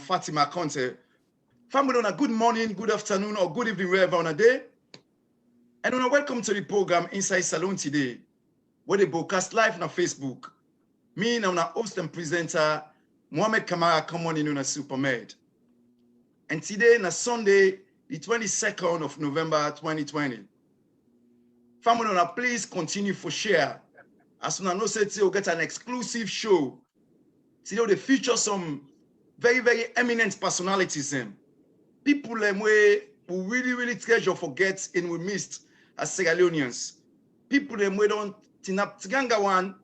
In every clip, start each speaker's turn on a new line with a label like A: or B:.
A: Fatima Conte. Family, on a good morning, good afternoon, or good evening, wherever on a day. And welcome to the program Inside Salon today, where they broadcast live on Facebook. Me and our host and presenter, Mohamed Kamara, commonly known as SuperMed. And today, on Sunday, the 22nd of November, 2020. Family, please continue for share. As soon as I know, we'll get an exclusive show. Today, they feature some very, very eminent personalities. People we really treasure forget and we missed as Sierra Leoneans. People we don't tinap tiganga one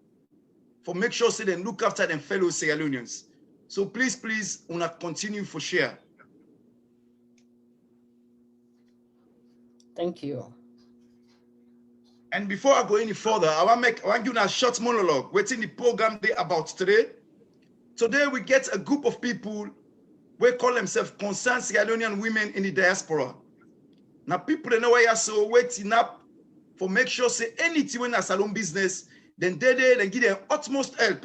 A: for make sure say they look after them fellow Sierra Leoneans. So please, una continue for share.
B: Thank you.
A: And before I go any further, I want to give you a short monologue. Waiting the program day about today. Today we get a group of people who call themselves concerned Sierra Leonean women in the diaspora. Now people they know why are so waiting up for make sure say anything when a salon business, then they give them utmost help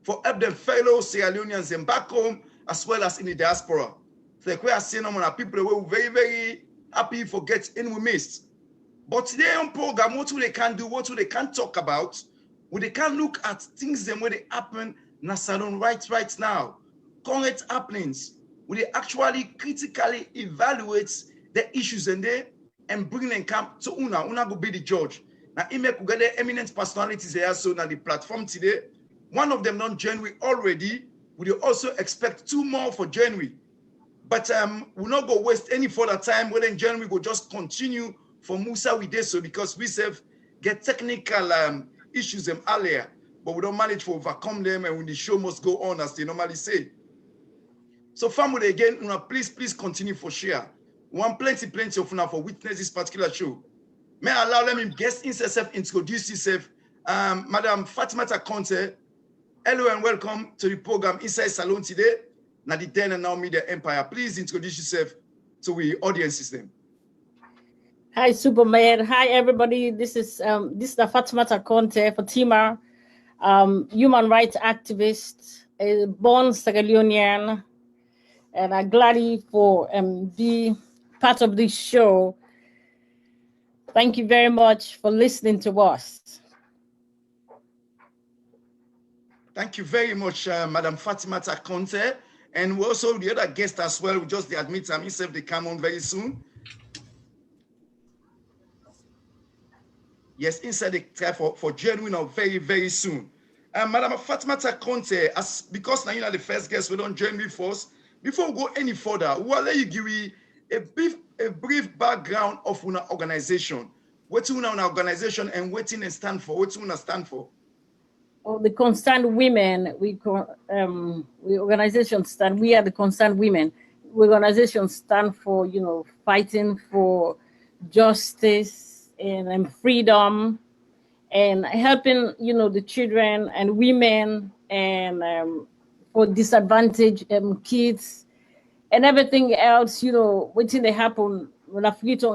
A: for help them fellow Sierra Leoneans and back home as well as in the diaspora. So we are seeing people who are very, very happy for getting we missed. But today on program, what they can do, what they can talk about, what they can look at things them where they happen in a salon right now. Current happenings, where they actually critically evaluate the issues in there and bring them camp to Una go be the judge. Now, email could get the eminent personalities here so now the platform today. One of them non January already. We also expect 2 more for January. But we'll not go waste any further time. Well, in January, we'll just continue for Musa we did so because we get technical issues earlier, but we don't manage to overcome them and when the show must go on as they normally say. So family again, please continue for share. We want plenty of now for witness this particular show. May I allow them guest himself introduce himself. Madam Fatima Conte, hello and welcome to the program Inside Salon today. Now the then and now media empire. Please introduce yourself to the audiences then.
B: Hi, Superman. Hi, everybody. This is Fatima Conte for Timar, human rights activist, a born Sierra Leonean, and I'm glad for be part of this show. Thank you very much for listening to us.
A: Thank you very much, Madam Fatima Conte, and we also the other guest as well. We just admit himself they come on very soon. Yes, inside the try for January now very, very soon. Madam Fatima Conte, because now you are the first guest, we don't January 1st. Before we go any further, we'll let you give me a brief background of our organization. What's our organization and what it stand for? What's it stand for?
B: Oh, the Concerned Women. We organization stand. We are the Concerned Women. We organization stand for fighting for justice and freedom and helping the children and women and for disadvantaged kids and everything else which they happen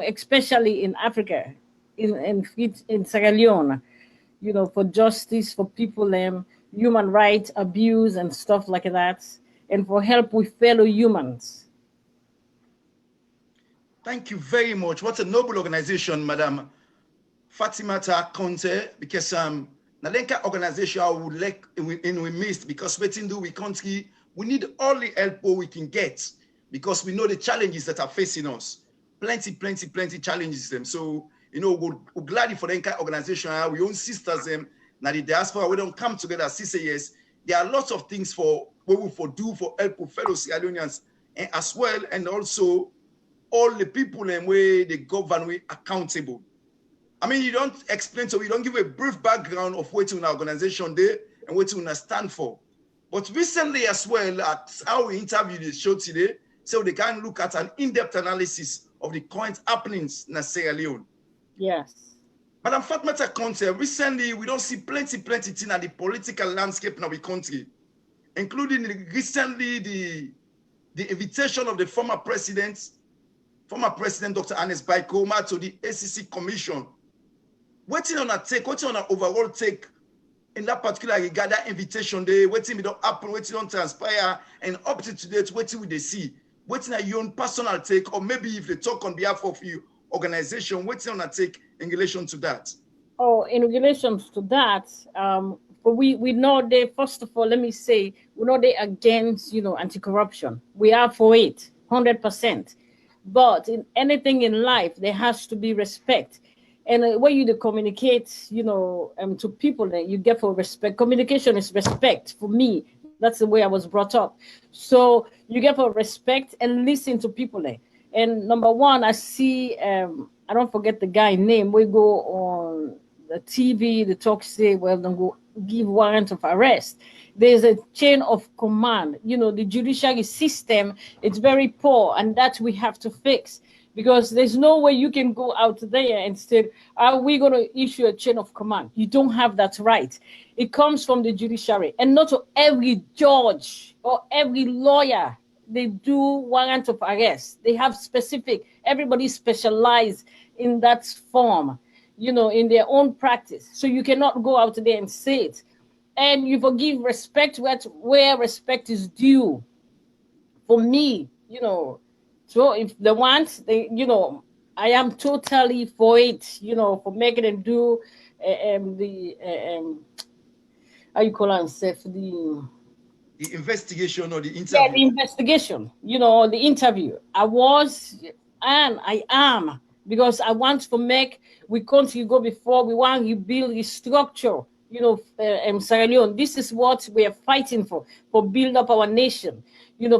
B: especially in Africa in Sierra Leone for justice for people human rights abuse and stuff like that and for help with fellow humans.
A: Thank you very much. What a noble organization, Madam Fatima Conte, because Nalenka organization I would like we missed because waiting do we country, we need all the help we can get because we know the challenges that are facing us. Plenty challenges them. So, we're glad for the Lenka organization. We own sisters them. Now the diaspora, we don't come together, say yes. There are lots of things for what we for do for help fellow Sierra Leoneans and as well, and also all the people and way they govern we accountable. I mean, you don't explain, so you don't give a brief background of what your organization there and what you stand for. But recently as well, at how we interviewed the show today, so they can look at an in-depth analysis of the current happenings in Sierra Leone.
B: Yes.
A: Madam Fatima Conte, recently we don't see plenty things in the political landscape in our country, including recently the invitation of the former President Dr. Anes Baikoma to the ACC Commission. What's on a overall take in that particular regard, that invitation day, waiting don't happen, waiting don't transpire, and up to today, waiting with they see, waiting at your own personal take, or maybe if they talk on behalf of your organization, waiting on a take in relation to that.
B: Oh, in relation to that, but we know they, first of all, let me say, we know they against, anti-corruption. We are for it, 100%. But in anything in life, there has to be respect. And when you communicate, to people, that you get for respect. Communication is respect for me. That's the way I was brought up. So you get for respect and listen to people. And number one, I see, I don't forget the guy name. We go on the TV, the talk say, well, don't go give warrant of arrest. There's a chain of command. The judiciary system, it's very poor, and that we have to fix. Because there's no way you can go out there and say, are we going to issue a chain of command? You don't have that right. It comes from the judiciary. And not every judge or every lawyer, they do warrant of arrest. They have specific, everybody specialized in that form, in their own practice. So you cannot go out there and say it. And you forgive respect where respect is due. For me, so if they want, I am totally for it, for making them do how you call it,
A: the investigation or the interview.
B: Yeah, the investigation, the interview. I was and I am, because I want to make, we continue go before, we want to build the structure, Sierra Leone. This is what we are fighting for build up our nation,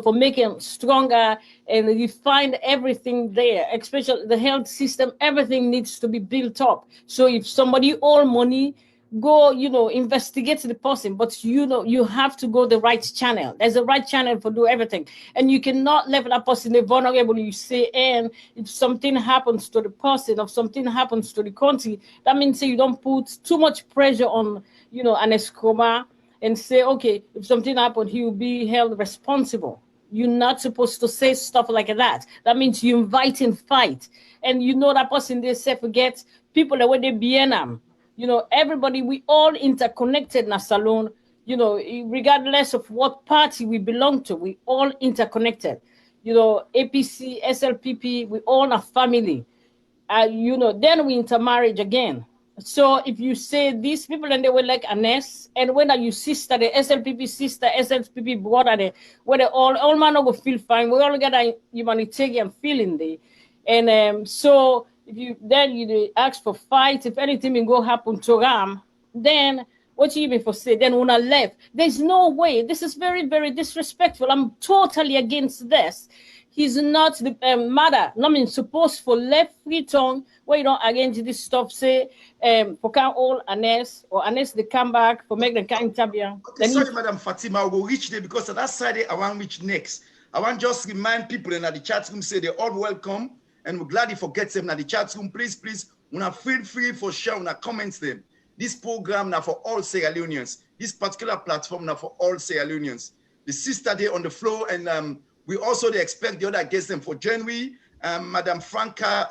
B: for making stronger, and you find everything there, especially the health system, everything needs to be built up. So if somebody owe money, go, investigate the person, but you have to go the right channel. There's a right channel for do everything, and you cannot leave that person vulnerable. You say, and if something happens to the person, or something happens to the country, that means you don't put too much pressure on, an escoma, and say, okay, if something happened, he will be held responsible. You're not supposed to say stuff like that. That means you invite in fight, and that person they say forget people that when they be in them. Everybody, we all interconnected in a salon, regardless of what party we belong to, we all interconnected. APC, SLPP, we all are family. Then we intermarriage again. So if you say these people and they were like Anes, and when are you sister, the SLPP sister, SLPP brother, where they all man will feel fine. We all got a humanitarian feeling there. And so if you ask for fight, if anything will go happen to Ram, then what you even for say? Then when I left, there's no way. This is very, very disrespectful. I'm totally against this. He's not the mother. I mean, supposed for left free tongue where you don't arrange this stuff. Say, for can all Anes or Anes they come back for make the kind tabia.
A: Okay, sorry, Madam Fatima, I will reach there because at that side I want reach next. I want just remind people in the chat room say they're all welcome, and we're glad you forget them in the chat room. Please, wanna feel free for share, wanna comment them. This program now for all Sierra Leoneans. This particular platform now for all Sierra Leoneans. The sister there on the floor, and we also they expect the other guests them for January. Madam Franca,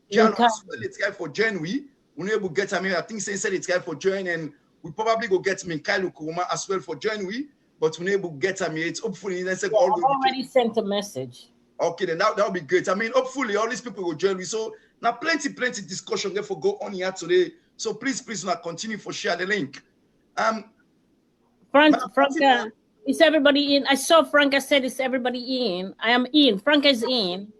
A: it's guy for January. We able get I think they said it's guy for January, and we probably go get Minkailu Kuruma as well for January. But we able get it's hopefully they say all
B: already sent a message.
A: Okay, then that'll be great. I mean, hopefully all these people will join me. So now plenty discussion therefore go on here today. So please now continue for share the link.
B: Franca, is everybody in? I saw Franca said is everybody in. I am in. Franca is in.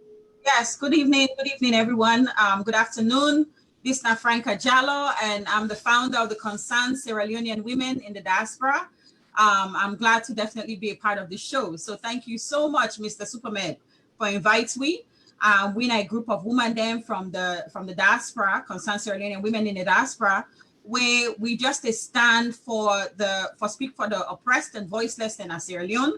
C: Yes, good evening everyone. Good afternoon. This is Franca Jallo, and I'm the founder of the Concerned Sierra Leonean Women in the Diaspora. I'm glad to definitely be a part of the show. So thank you so much, Mr. SuperMed, for inviting me. We are a group of women then from the diaspora, Concerned Sierra Leonean Women in the Diaspora, where we just stand speak for the oppressed and voiceless in Sierra Leone.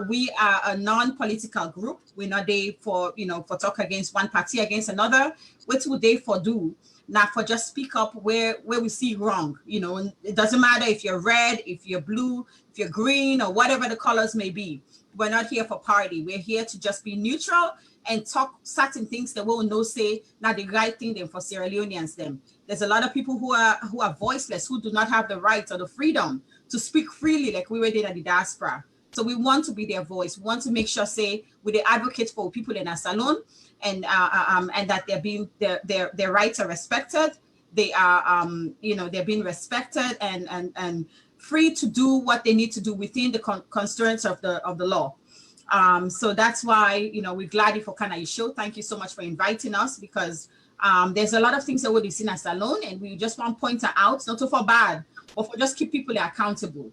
C: We are a non-political group. We're not there for for talk against one party against another. What would they for do? Now for just speak up where we see wrong. It doesn't matter if you're red, if you're blue, if you're green, or whatever the colors may be. We're not here for party. We're here to just be neutral and talk certain things that will no say not the right thing then for Sierra Leoneans them. There's a lot of people who are voiceless, who do not have the right or the freedom to speak freely like we were did at the diaspora. So we want to be their voice. We want to make sure, say, we the advocate for people in our salon, and that they're being their rights are respected. They are they're being respected and free to do what they need to do within the constraints of the law. So that's why we're glad for kind of show. Thank you so much for inviting us, because there's a lot of things that we've seen as salon, and we just want to point out, not to for bad, but for just keep people accountable.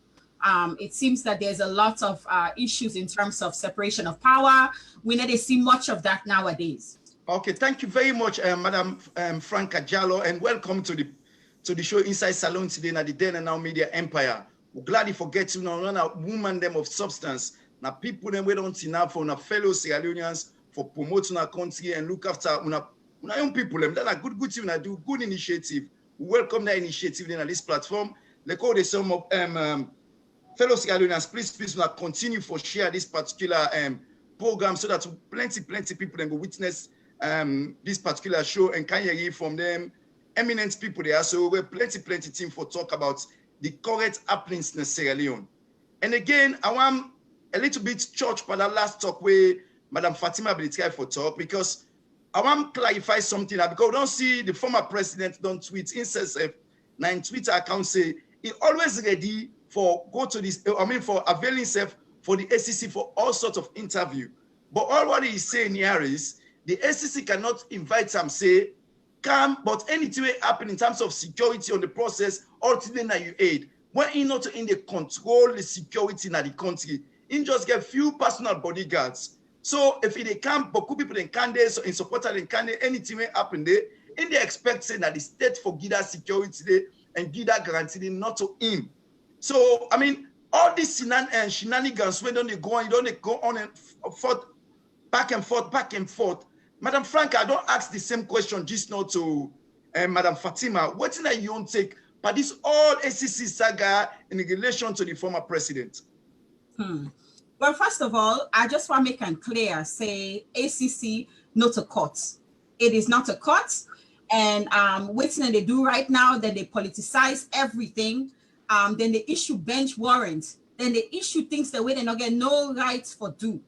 C: It seems that there's a lot of issues in terms of separation of power. We know they see much of that nowadays.
A: Okay, thank you very much, Madam Franca Jallow, and welcome to the show Inside Salon today at the Then and Now Media Empire. We're glad you forget to know a woman them of substance. Now people them we don't see now for our fellow Sierra Leoneans for promoting our country and look after our young people. Them that are good thing and do good initiative. We welcome that initiative in this platform. Let's call the some of fellow Sierra Leoneans, please now continue for share this particular program so that plenty people then go witness this particular show and can hear from them eminent people there. So we're plenty team for talk about the current happenings in Sierra Leone. And again, I want a little bit church for that last talk where Madam Fatima will try for talk, because I want to clarify something because we don't see the former president don't tweet himself. Now in Twitter account say he always ready for for availing himself for the SEC for all sorts of interview. But all what he's saying here is the SEC cannot invite him, say, come, but anything will happen in terms of security on the process, ultimately that you aid. When he not in the control the security in the country, he just get few personal bodyguards. So if they come, but people in Kande, so in supporter in Kande, anything will happen there, and they expect saying that the state for Gida security there and Gida guarantee not to him. So I mean, all these shenanigans when don't they go on and forth, back and forth. Madam Franca, I don't ask the same question just now to Madam Fatima. What is that you don't take but this all SEC saga in relation to the former president?
C: Well, first of all, I just want to make it clear, say ACC not a court. It is not a court. And what they do right now, that they politicize everything. Then they issue bench warrants. Then they issue things that way they not get no rights for do.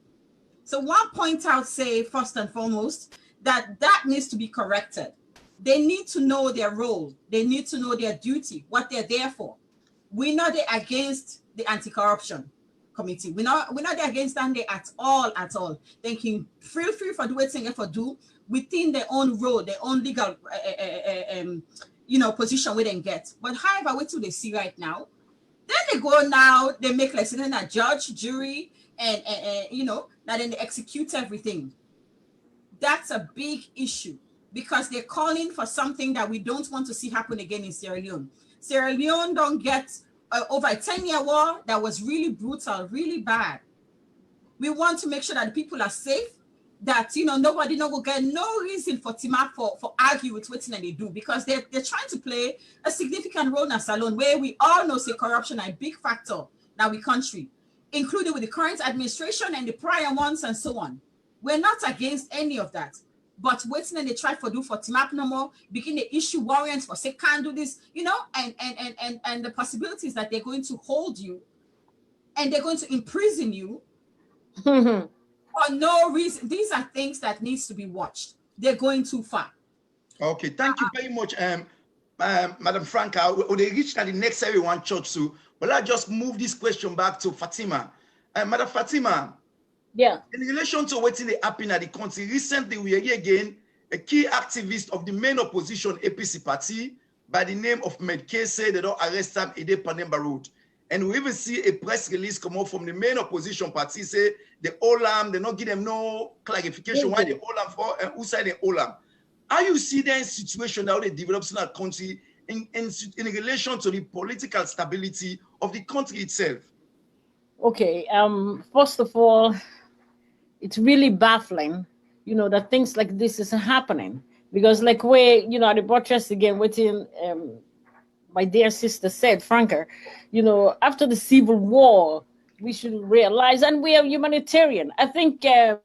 C: So one point out, say, first and foremost, that needs to be corrected. They need to know their role. They need to know their duty, what they're there for. We're not against the anti-corruption committee. We're not against them at all. They can feel free for doing things for do within their own role, their own legal position we didn't get. But however, what do they see right now? Then they go now, they make like sitting a judge, jury, and now then they execute everything. That's a big issue because they're calling for something that we don't want to see happen again in Sierra Leone. Sierra Leone don't get over a 10-year war that was really brutal, really bad. We want to make sure that the people are safe, that nobody will get no reason for Tima for argue with what they do, because they're trying to play a significant role in a salon where we all know say corruption is a big factor in our country, including with the current administration and the prior ones and so on. We're not against any of that. But waiting and they try for do for Timap no more, begin to issue warrants for say can't do this, and the possibilities that they're going to hold you and they're going to imprison you for no reason. These are things that needs to be watched. They're going too far.
A: Okay, thank you very much, Madam Franca. They reached at the next everyone church too. But I just move this question back to Fatima. Madam Fatima.
B: Yeah.
A: In relation to what's happening at the country, recently we hear again a key activist of the main opposition APC party by the name of Medke say they don't arrest him in the Panemba Road. And we even see a press release come out from the main opposition party say the Olam, they not give them no clarification why the Olam for and who side the Olam. How you see that situation that they develop in that country in relation to the political stability of the country itself?
B: Okay, first of all, it's really baffling, that things like this is happening. Because like where, at the buttress again, waiting, my dear sister said, Franca, after the Civil War, we should realize, and we are humanitarian. I think the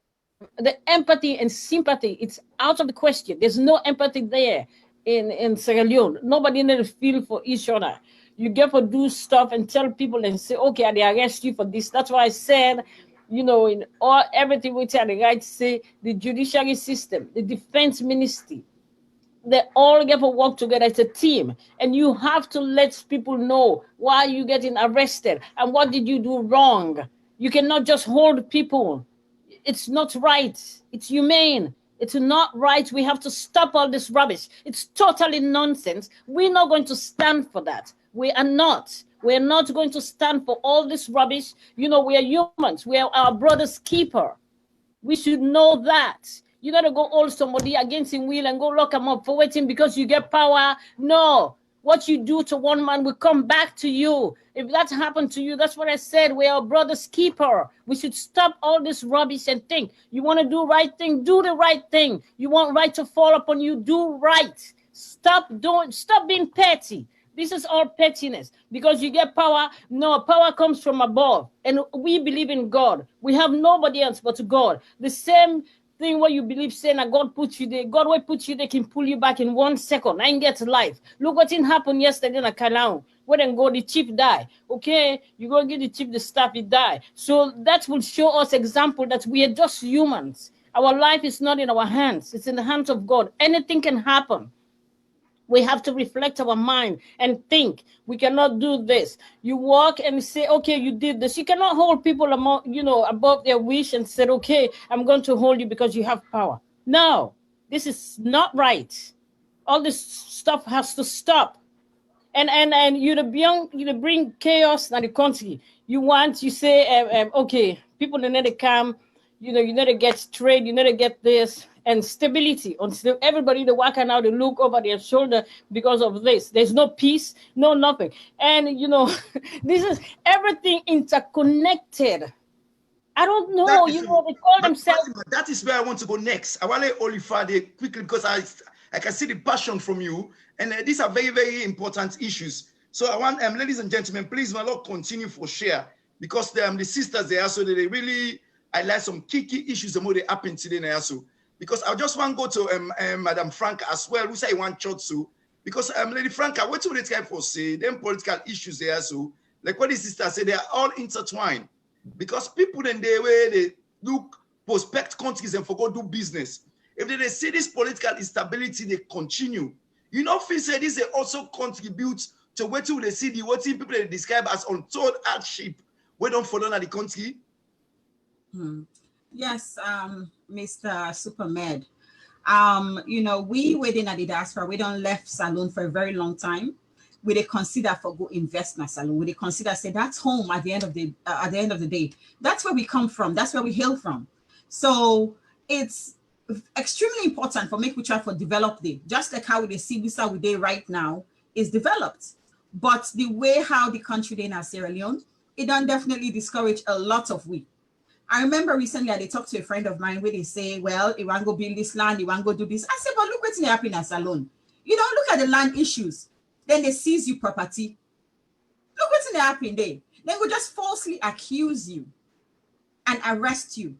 B: empathy and sympathy, it's out of the question. There's no empathy there in Sierra Leone. Nobody needs to feel for each other. You get to do stuff and tell people and say, okay, they arrest you for this. That's why I said, you know, in all everything we tell the right to say, the judiciary system, the defense ministry, they all get to work together as a team, and you have to let people know why you getting arrested and what did you do wrong. You cannot just hold people. It's not right. It's humane. It's not right. We have to stop all this rubbish. It's totally nonsense. We're not going to stand for that. We are not. We're not going to stand for all this rubbish. You know, we are humans. We are our brother's keeper. We should know that. You gotta go hold somebody against his will and go lock him up for waiting because you get power. No. What you do to one man will come back to you. If that happened to you, that's what I said. We are brother's keeper. We should stop all this rubbish and think. You want to do right thing, do the right thing. You want right to fall upon you, do right. Stop being petty. This is all pettiness because you get power. No, power comes from above. And we believe in God. We have nobody else but God. The same thing what you believe saying that God put you there. God will put you there, can pull you back in 1 second and get life. Look what happened yesterday in a Kalau. When then go, the chief die. Okay, you go give the chief the stuff, he die. So that will show us example that we are just humans. Our life is not in our hands. It's in the hands of God. Anything can happen. We have to reflect our mind and think. We cannot do this. You walk and say, okay, you did this. You cannot hold people above their wish and say, okay, I'm going to hold you because you have power. No, this is not right. All this stuff has to stop. And you bring chaos in the country. You say, okay, people need to come. You need to get trade. You need to get this. And stability until everybody they walk out and look over their shoulder because of this. There's no peace, no nothing. And this is everything interconnected. I don't know, they call themselves.
A: That is where I want to go next. I want to Olifade quickly because I can see the passion from you. And these are very, very important issues. So I want, ladies and gentlemen, please, my Lord, continue for share because the sisters there, so they really highlight some key issues that they happen today now. So because I just want to go to Madam Franca as well, who say one shot so. Because Lady Franca, what do they try for say? Them political issues there so. Like what the sister say, they are all intertwined. Because people in the way they look prospect countries and forgot do business. If they see this political instability, they continue. You know, feel say this they also contribute to what they see the what people they describe as untold hardship. We don't follow in the country.
C: Yes, Mr. SuperMed. We within the diaspora, we don't left salon for a very long time. We they consider for go invest in a salon. We they consider say that's home at the end of the day. That's where we come from. That's where we hail from. So it's extremely important for make we try for develop the just like how they see we saw we day right now is developed. But the way how the country in Sierra Leone, it don't definitely discourage a lot of we. I remember recently I talked to a friend of mine where they say, well, you want to go build this land, you want to go do this. I said, but look what's happening in Salon. You don't look at the land issues. Then they seize you property. Look what's happening there. They will just falsely accuse you and arrest you.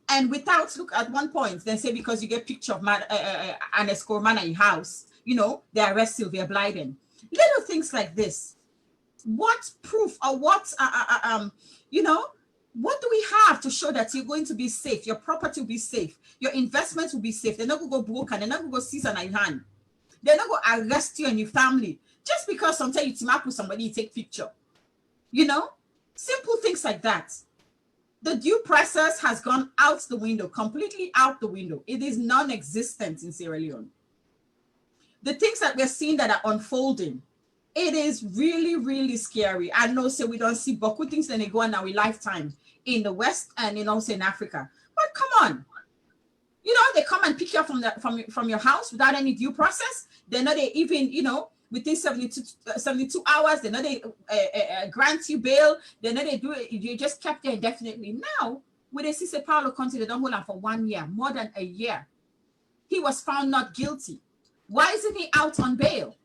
C: And without, look at one point, then say because you get picture of an escort man at your house, they arrest Sylvia Blyden. Little things like this. What proof or what, what do we have to show that you're going to be safe? Your property will be safe. Your investments will be safe. They're not going to go broken. They're not going to go seize on your hand. They're not going to arrest you and your family just because sometimes you team up with somebody, you take picture. Simple things like that. The due process has gone out the window, completely out the window. It is non-existent in Sierra Leone. The things that we're seeing that are unfolding, it is really, really scary. I know, say we don't see Boku things that they go on our lifetime in the West and also in Africa. But come on, they come and pick you up from your house without any due process. They're not even, within 72 hours. They're not they grant you bail. They're not they do it. You just kept there indefinitely. Now, with a Cisse Paulo Conte, they don't hold him for 1 year, more than a year. He was found not guilty. Why isn't he out on bail?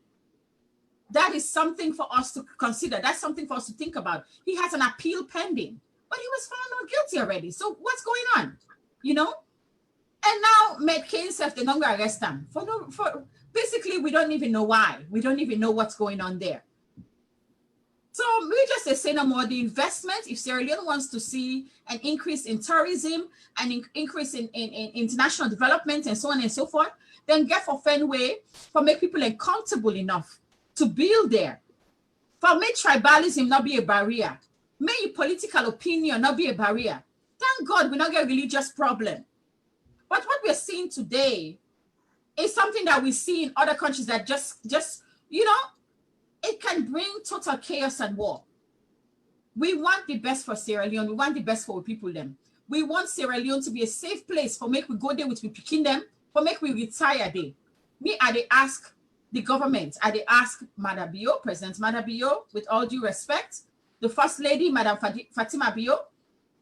C: That is something for us to consider. That's something for us to think about. He has an appeal pending. but he was found not guilty already. So what's going on? You know? And now McCain said they're not going to arrest him. For basically, we don't even know why. We don't even know what's going on there. So we just say no more. The investment, if Sierra Leone wants to see an increase in tourism, an increase in international development and so on and so forth, then get for Fenway for make people comfortable enough to build there. For make tribalism not be a barrier. May your political opinion not be a barrier. Thank God we not get a religious problem. But what we're seeing today is something that we see in other countries that just you know, it can bring total chaos and war. We want the best for Sierra Leone. We want the best for our people them. We want Sierra Leone to be a safe place for make we go there with we picking them, for make we retire there. Me, I they ask the government, I they ask Madam Bio, President Madam Bio, with all due respect, the First Lady, Madam Fatima Bio,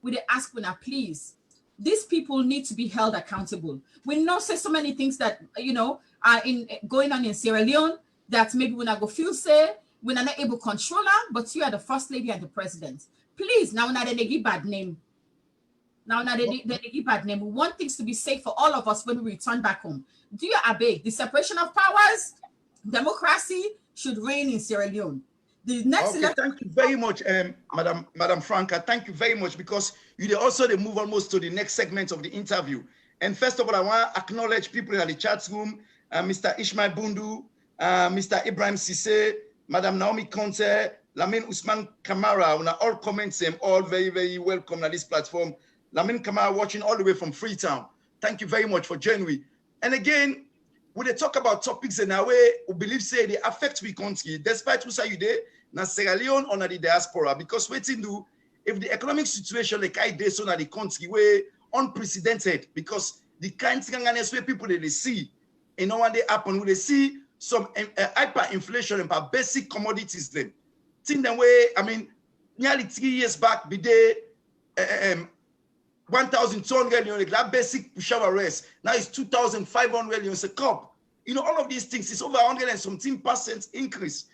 C: we they ask Una, please, these people need to be held accountable. We know say so many things that, you know, are going on in Sierra Leone that maybe we're not going to feel say, we're not able to control her, but you are the First Lady and the President. Please, now they give bad name. Now they give bad name. We want things to be safe for all of us when we return back home. Do you obey? The separation of powers, democracy should reign in Sierra Leone. The next election.
A: Thank you very much, Madam Franca. Thank you very much, because you also move almost to the next segment of the interview. And first of all, I want to acknowledge people in the chat room, Mr. Ishmael Bundu, Mr. Ibrahim Sisse, Madam Naomi Conte, Lamin Usman Kamara. Una all comments them all very, very welcome on this platform. Lamin Kamara watching all the way from Freetown. Thank you very much for joining me. And again, when they talk about topics in a way, we believe say they affect we country, despite who say you there, na Sierra Leone or na the diaspora, because waiting do if the economic situation like I did so na the country way unprecedented, because the kind of way people they see, you know when they happen, when they see some hyperinflation and basic commodities then. Think the way, I mean, nearly 3 years back, be there 1,200 units, that basic shower rest. Now it's 2,500 units a cup. You know, all of these things is over 100 and something % increase.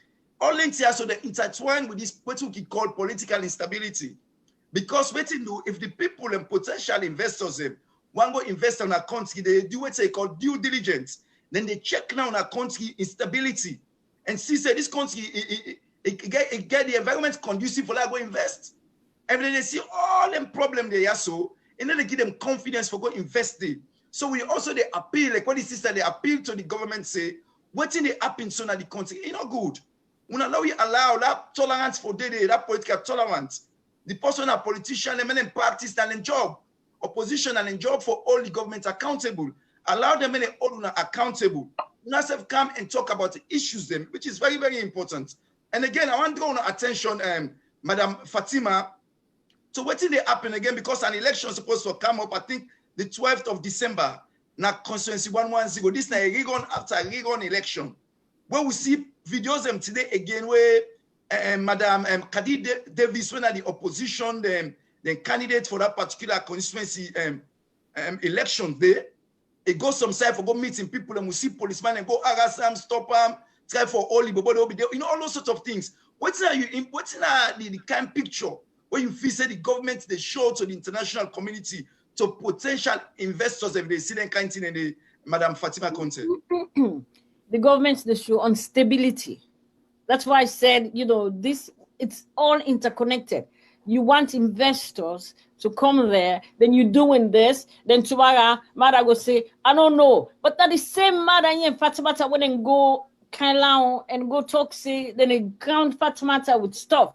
A: All links here, so they intertwine with this what we call political instability. Because waiting do if the people and potential investors want to invest in a country, they do what they call due diligence. Then they check now on a country instability and see say this country it get the environment conducive for that go invest. And then they see all them problems they are so, and then they give them confidence for go invest there. So we also they appeal, like what the sister they appeal to the government say, what in the happen so that the country is not good. We allow that tolerance for day, that political tolerance. The person a politician, they may practice and job, opposition and job for all the government accountable. Allow them all accountable. Not have come and talk about the issues them, which is very, very important. And again, I want to draw on attention, Madam Fatima, to what did they happen again, because an election is supposed to come up, I think, the 12th of December, na constituency 110. This is a recon after a recon election. Where we see videos them today again where Madam Kadi Davis, when at the opposition, the candidate for that particular constituency election there, it goes some side for go meeting people and we see policemen and go harass them, stop them, try for all the you know, all those sorts of things. What's the kind of picture where you feel say the government they show to the international community, to potential investors if they see them kind of thing in the Madam Fatima Conte?
B: The government they show on stability. That's why I said, you know, this it's all interconnected. You want investors to come there, then you're doing this, then tomorrow, Mother will say, I don't know. But that is same Mother and Fatimata when they go Kailan and go talk, say, then they count Fatimata with stuff.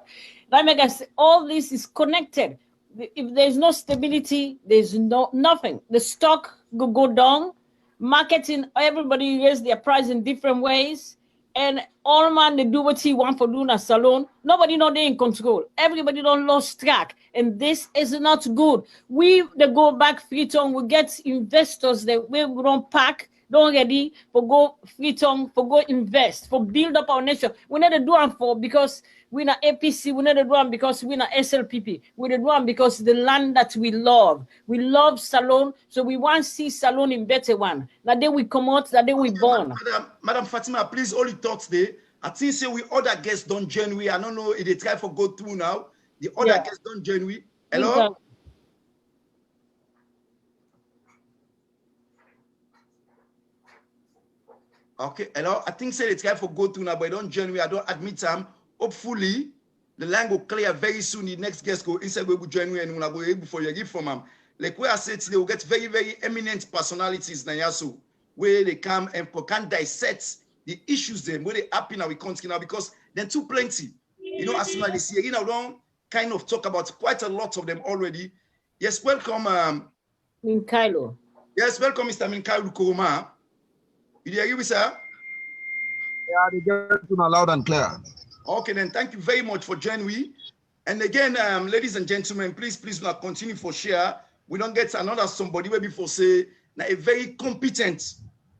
B: That make us all this is connected. If there's no stability, there's nothing. The stock go down, marketing, everybody raise their price in different ways. And all man they do what he want for doing a salon. Nobody know they in control. Everybody don't lost track, and this is not good. We they go back Freetown. We get investors that we don't pack, don't ready for go Freetown, for go invest, for build up our nation. We need to do them for because we're not APC. We need to do them because we're not SLPP. We need to do them because the land that we love. We love salon, so we want to see salon in better one. That day we come out, that day we born.
A: Madam Fatima, please all the thoughts there. I think say we other guests don't join we. I don't know if they try for go through now. The other guests don't join we. Hello? Okay, hello. I think say it's guy for go to now, but I don't join me. I don't admit them. Hopefully, the line will clear very soon. The next guest go inside we will join me and we'll go able for you give from them. Like where I said today, we'll get very, very eminent personalities now, so where they come and can dissect the issues them where they happen now we continue now because then too plenty. You know, as soon as they see again, I don't kind of talk about quite a lot of them already. Yes, welcome,
B: Minkailo.
A: Yes, welcome, Mr. Minkailo Kuruma. You hear me, sir?
D: Yeah, they get to loud and clear.
A: Okay, then thank you very much for joining me. And again, ladies and gentlemen, please not continue for share. We don't get another somebody where before say now a very competent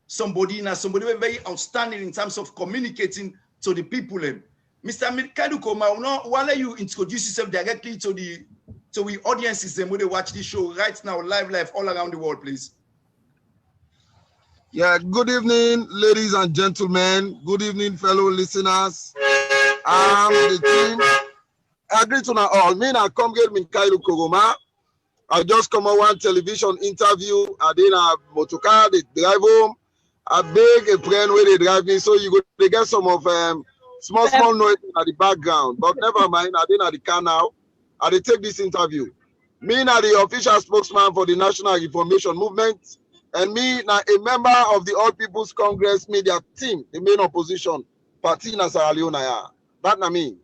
A: somebody, now somebody very outstanding in terms of communicating to the people. Mr. Minkailo Kuruma, why don't you introduce yourself directly to the audiences when they watch this show right now, live all around the world, please.
D: Yeah, good evening, ladies and gentlemen. Good evening, fellow listeners. The team. I agree to all. Me, I come get Minkailo Kuruma. I just come on one television interview. I did a motorcar, they drive home. I beg a friend where they drive me, so you go they get some of small noise at the background. But never mind, I did at the car now. I did take this interview. Me, now the official spokesman for the National Reformation Movement. And me, now a member of the All People's Congress media team, the main opposition party in Sierra Leone. That na me.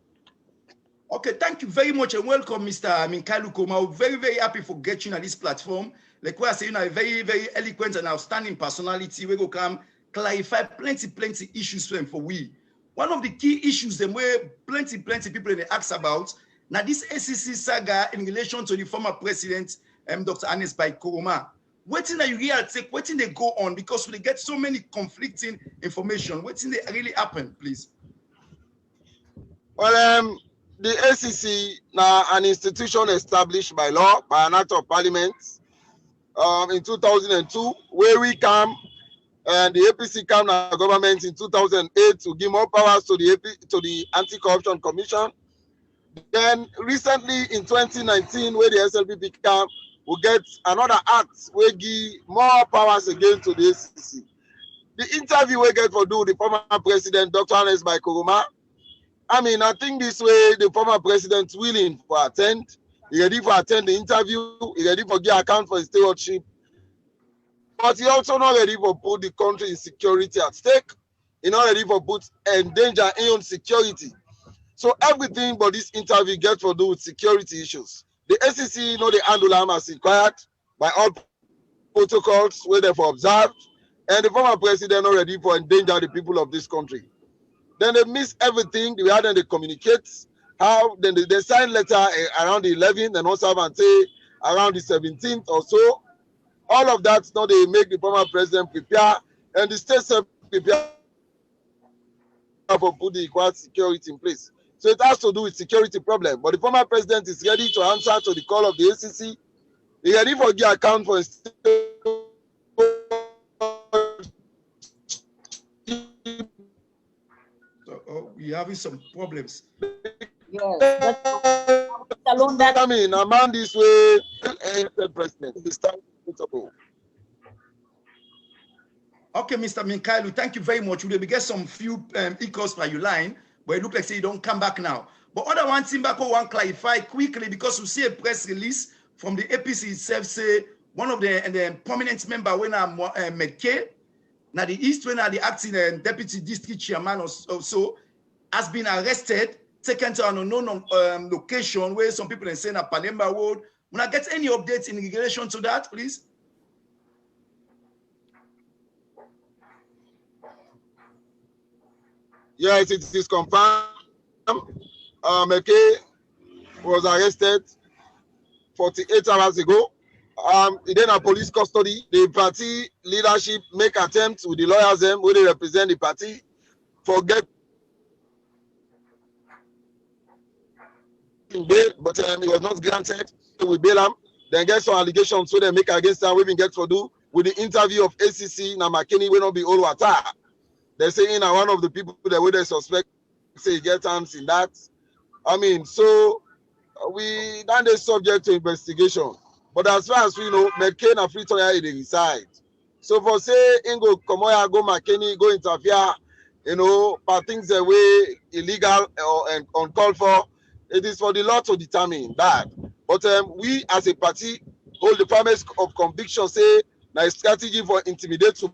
A: Okay, thank you very much and welcome, Mr. Minkailo Kuruma. We're very, very happy for getting on this platform. Like we are saying, a very, very eloquent and outstanding personality. We go come clarify plenty issues for we. One of the key issues them where plenty people they ask about now this SEC saga in relation to the former president, Dr. Ernest Bai Koroma. Waiting that you real take, waiting they go on because we get so many conflicting information. Waiting they really happen, please.
D: Well, the SEC now an institution established by law by an act of parliament in 2002, where we come and the APC come now government in 2008 to give more powers to the Anti-Corruption Commission. Then recently in 2019, where the SLPP come, we get another act where give more powers again to the SEC. The interview we get for do the former president, Dr. Ernest Bai Koroma. I mean, I think this way the former president willing for attend. He ready for attend the interview. He ready for give account for his stewardship. But he also not ready for put the country in security at stake. He not ready for put endanger in own security. So everything but this interview gets to do with security issues. The SEC know the handle them as required by all protocols where they for observed, and the former president not ready for endanger the people of this country. Then they miss everything. The way they communicate, how then they sign letter around the 11th and also have and say around the 17th or so. All of that now they make the former president prepare and the state prepare for put the required security in place. So it has to do with security problem. But the former president is ready to answer to the call of the SEC. He ready for the account for his
A: So we're having some problems.
B: Yes, alone that.
D: I mean, a man this way, president.
A: Okay, Mr. Minkailo, thank you very much. We get some few echoes by your line, but it looks like say you don't come back now. But other one thing back, I want to clarify quickly because we see a press release from the APC itself say one of the prominent member when I'm McKay, now the East when the acting deputy district chairman or so has been arrested, taken to an unknown location where some people are saying at Palemba Road. When I get any updates in relation to that, please.
D: Yes, it is confirmed. McKay was arrested 48 hours ago. Then a police custody. The party leadership make attempts with the lawyers them where they represent the party for get bail, but it was not granted. So we bail them. Then get some allegations so they make against them. We been get for do with the interview of ACC. Now McKinney will not be all water. They're saying one of the people that they suspect say get hands in that. I mean, so we then they subject to investigation. But as far as we know, McCain and Freetown they reside. So for say Ingo Komoya go McCain go interfere, for things that way illegal or and uncalled for, it is for the law to determine that. But we as a party hold the premise of conviction, say na strategy for intimidate to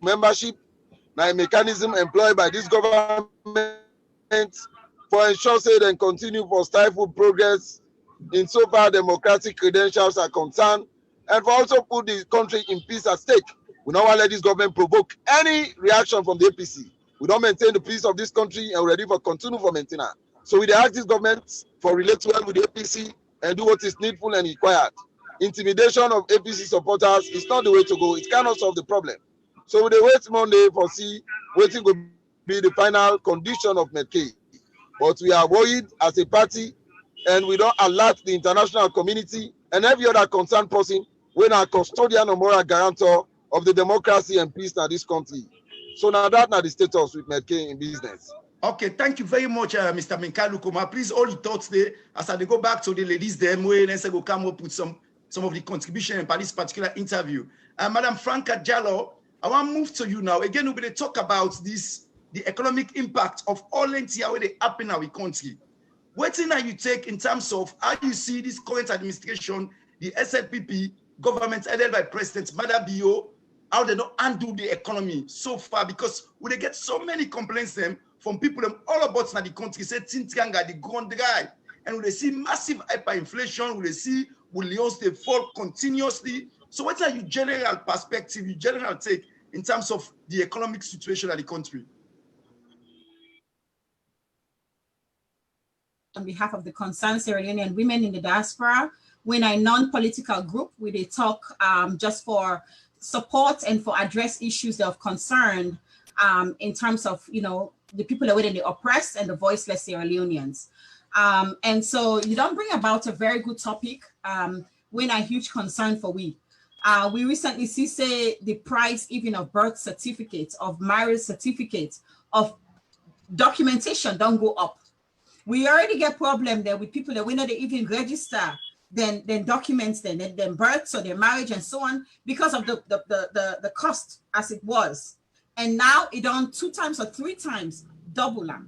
D: membership, na a mechanism employed by this government for ensure say they continue for stifle progress insofar democratic credentials are concerned, and for also put the country in peace at stake. We don't want to let this government provoke any reaction from the APC. We don't maintain the peace of this country and we're ready for continue for maintenance. So we ask this government for relate well with the APC and do what is needful and required. Intimidation of APC supporters is not the way to go. It cannot solve the problem. So we wait Monday for see waiting to be the final condition of Medicaid. But we are worried as a party, and we don't alert the international community and every other concerned person when our custodian or moral guarantor of the democracy and peace in this country. So now that's the status with Medicaid in business.
A: Okay, thank you very much, Mr. Minkalu Koma. Please, all your thoughts there, as I go back to the ladies there, and say go come up with some of the contribution in this particular interview. Madam Franca Jallo, I want to move to you now. Again, we're going to talk about this, the economic impact of all NTI where they happen in our country. What thing you take in terms of how you see this current administration, the SLPP government headed by President Madabio, how they don't undo the economy so far, because we they get so many complaints them from people all about the country, say Tintianga, the ground guy, and we see massive hyperinflation, we see Williams they fall continuously. So what are your general perspective, your general take in terms of the economic situation of the country?
C: On behalf of the concerned Sierra Leonean women in the diaspora, when a non-political group, where they talk just for support and for address issues of concern in terms of, the people that were the oppressed and the voiceless Sierra Leoneans. And so you don't bring about a very good topic when a huge concern for we. We recently see, say, the price even of birth certificates, of marriage certificates, of documentation don't go up. We already get problem there with people that we know they even register then documents then births or their marriage and so on because of the cost as it was. And now it on 2 times or 3 times double them.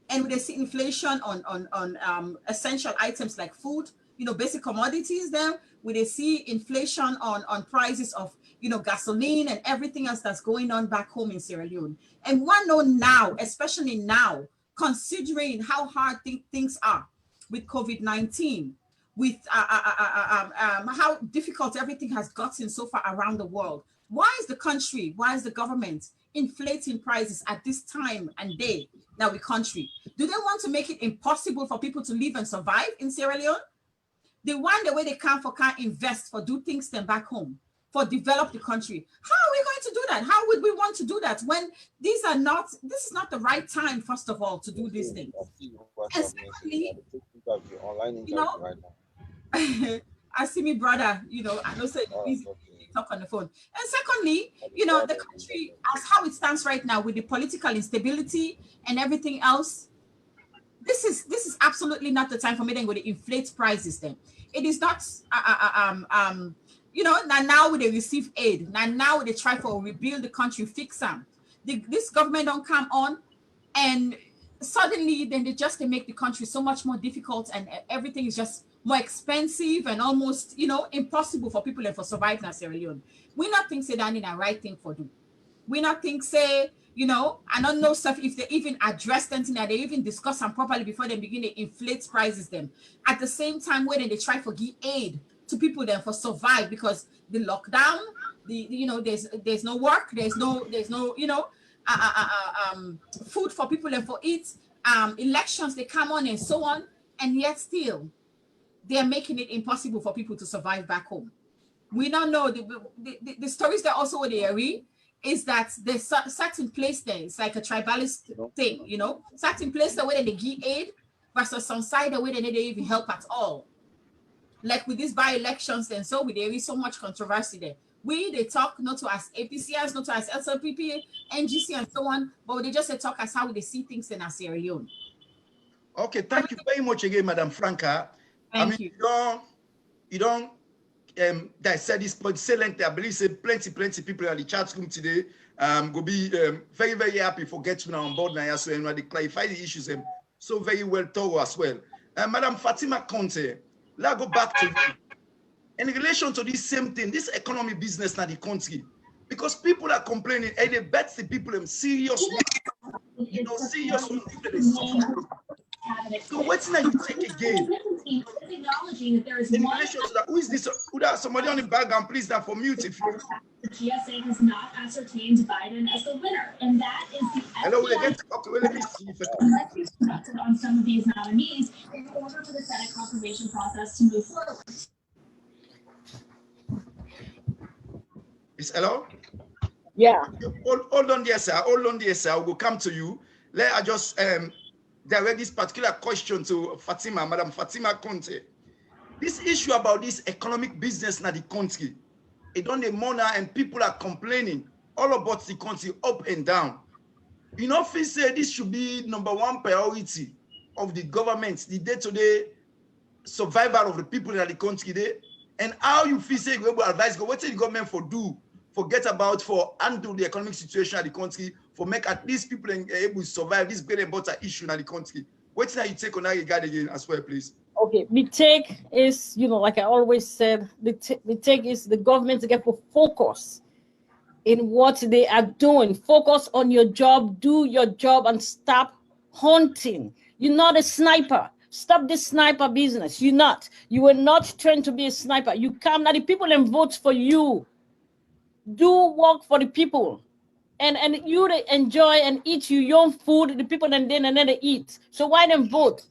C: And we see inflation on essential items like food, basic commodities then, we they see inflation on prices of, gasoline and everything else that's going on back home in Sierra Leone. And one know now, especially now, considering how hard things are with COVID-19, with how difficult everything has gotten so far around the world. Why is the government inflating prices at this time and day now with country? Do they want to make it impossible for people to live and survive in Sierra Leone? They want the way they can invest, for do things then back home, for develop the country. How are we going to do that? How would we want to do that when this is not the right time, first of all, to do these things? And secondly, I see me brother, I know say easy talk on the phone. And secondly, the country as how it stands right now with the political instability and everything else, this is absolutely not the time for me to go to inflate prices then. It is not now they receive aid. Now they try to rebuild the country, fix them. This government don't come on and suddenly then they make the country so much more difficult and everything is just more expensive and almost, impossible for people and for surviving in Sierra Leone. We not think say that in a right thing for do. We not think say, I don't know stuff if they even address anything that they even discuss them properly before they begin to inflate prices them. At the same time, when they try to give aid to people then for survive because the lockdown, there's no work, there's no food for people and for eat, elections they come on and so on, and yet still they are making it impossible for people to survive back home. We don't know the stories that also they are is that there's certain place there, it's like a tribalist thing, certain place there where they give aid versus some side where they even help at all. Like with these by-elections and so there is so much controversy there. They talk not to as APCs, not to as SLPP, NGC and so on, but they just talk as how they see things in Sierra Leone.
A: Okay, thank you very much again, Madam Franca.
C: Thank you.
A: You don't that said this point silently. I believe say plenty people in the chat room today go be very, very happy for getting on board now so and they clarify the issues so very well thorough as well. Madam Fatima Conte, let's go back to you. In relation to this same thing, this economy business in the country, because people are complaining, and they bet the people serious, serious people they suffer. So what's that you take again? In relation to that, who is this? Who that? Somebody on the background, please, that for mute if you.
E: The GSA has not ascertained Biden as the winner, and that is the
A: Hello, okay, well, let me see if
E: conducted on some of these nominees in order for the Senate confirmation process to move forward.
A: Is hello?
B: Yeah.
A: Hold on there, sir. Hold on there, sir. We'll come to you. Let I just direct this particular question to Fatima, Madam Fatima Conte. This issue about this economic business in the country, it on the money and people are complaining all about the country up and down. You know, if we say this should be #1 priority of the government, the day-to-day survival of the people in the country there, and how you feel say global advice go, what the government for do, forget about for handle the economic situation in the country, for make at least people able to survive this bread and butter issue in the country. What's that you take on that regard again as well, please?
B: Okay, the take is, like I always said, the take is the government to get for focus in what they are doing. Focus on your job, do your job, and stop hunting. You're not a sniper. Stop this sniper business. You're not. You were not trained to be a sniper. You come now, the people and vote for you. Do work for the people. And you enjoy and eat your own food, the people and then they eat. So why them vote?